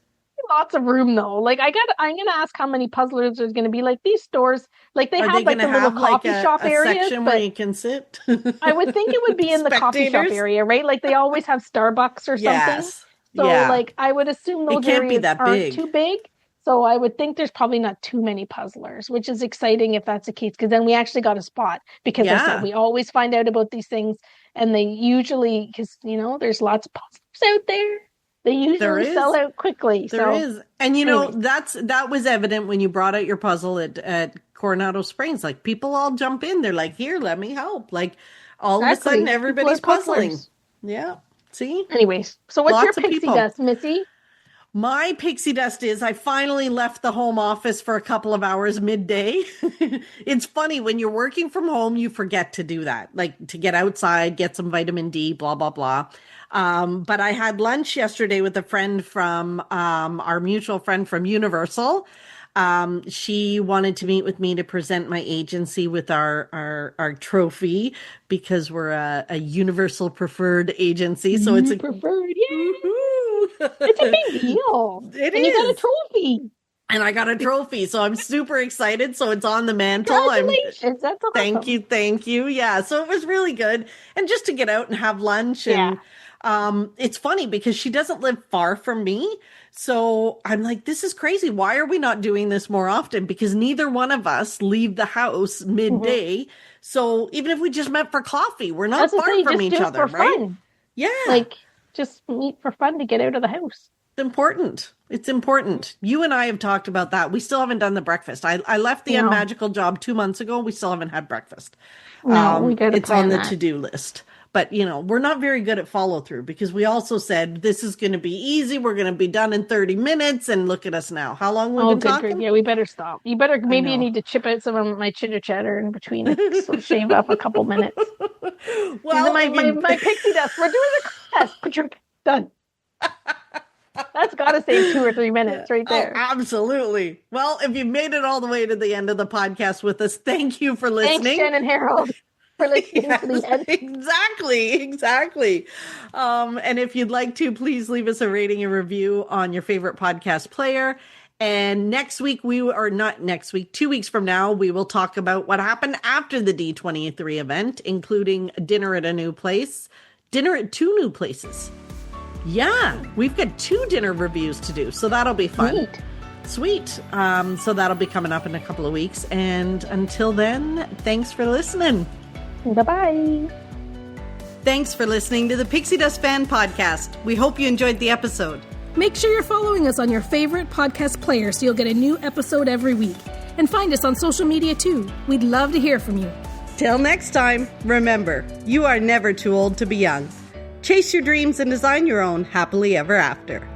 [SPEAKER 3] Lots of room though. Like I'm gonna ask how many puzzlers there's gonna be. Like these stores, like they have like the little coffee shop areas,
[SPEAKER 1] section where you can sit.
[SPEAKER 3] I would think it would be in the coffee shop area, right? Like they always have Starbucks or something.
[SPEAKER 1] Yes.
[SPEAKER 3] So like I would assume those areas aren't too big. So I would think there's probably not too many puzzlers, which is exciting if that's the case, because then we actually got a spot, because I said we always find out about these things, and they usually, because there's lots of puzzlers out there. They usually sell out quickly.
[SPEAKER 1] There is. And that was evident when you brought out your puzzle at Coronado Springs. Like people all jump in. They're like, here, let me help. Like all of a sudden everybody's puzzling. Yeah. See?
[SPEAKER 3] Anyways, so what's your pixie dust, Missy?
[SPEAKER 1] My pixie dust is I finally left the home office for a couple of hours midday. It's funny, when you're working from home, you forget to do that, like to get outside, get some vitamin D, blah, blah, blah. But I had lunch yesterday with a friend from our mutual friend from Universal. She wanted to meet with me to present my agency with our trophy, because we're a Universal preferred agency. So it's
[SPEAKER 3] preferred, yeah. It's a big deal.
[SPEAKER 1] It
[SPEAKER 3] and
[SPEAKER 1] is.
[SPEAKER 3] You got a trophy.
[SPEAKER 1] And I got a trophy, so I'm super excited. So it's on the mantle.
[SPEAKER 3] Congratulations. That's awesome.
[SPEAKER 1] Thank you. Yeah, so it was really good. And just to get out and have lunch. And it's funny because she doesn't live far from me. So I'm like, this is crazy. Why are we not doing this more often? Because neither one of us leave the house midday. Mm-hmm. So even if we just met for coffee, we're not far from each other, right?
[SPEAKER 3] Fun.
[SPEAKER 1] Yeah.
[SPEAKER 3] Like just meet for fun to get out of the house.
[SPEAKER 1] It's important. It's important. You and I have talked about that. We still haven't done the breakfast. I left the Unmagical job 2 months ago. We still haven't had breakfast.
[SPEAKER 3] No, we got to
[SPEAKER 1] It's on the to-do list. But, we're not very good at follow through, because we also said this is going to be easy. We're going to be done in 30 minutes. And look at us now. How long we've been talking?
[SPEAKER 3] Yeah, we better stop. You need to chip out some of my chitter chatter in between it. So shave off a couple minutes.
[SPEAKER 1] Well,
[SPEAKER 3] my pixie dust. We're doing a contest. Done. That's got to save 2 or 3 minutes right there.
[SPEAKER 1] Oh, absolutely. Well, if you made it all the way to the end of the podcast with us, thank you for listening.
[SPEAKER 3] Thanks, Jen and Harold. For listening to the end.
[SPEAKER 1] Exactly. And if you'd like to, please leave us a rating and review on your favorite podcast player. And 2 weeks from now, we will talk about what happened after the D23 event, including dinner at a new place, dinner at 2 new places. Yeah, we've got 2 dinner reviews to do, so that'll be fun. Sweet. So that'll be coming up in a couple of weeks. And until then, thanks for listening.
[SPEAKER 3] Bye-bye.
[SPEAKER 1] Thanks for listening to the Pixie Dust Fan Podcast. We hope you enjoyed the episode.
[SPEAKER 2] Make sure you're following us on your favorite podcast player so you'll get a new episode every week. And find us on social media too. We'd love to hear from you.
[SPEAKER 1] Till next time, remember, you are never too old to be young. Chase your dreams and design your own happily ever after.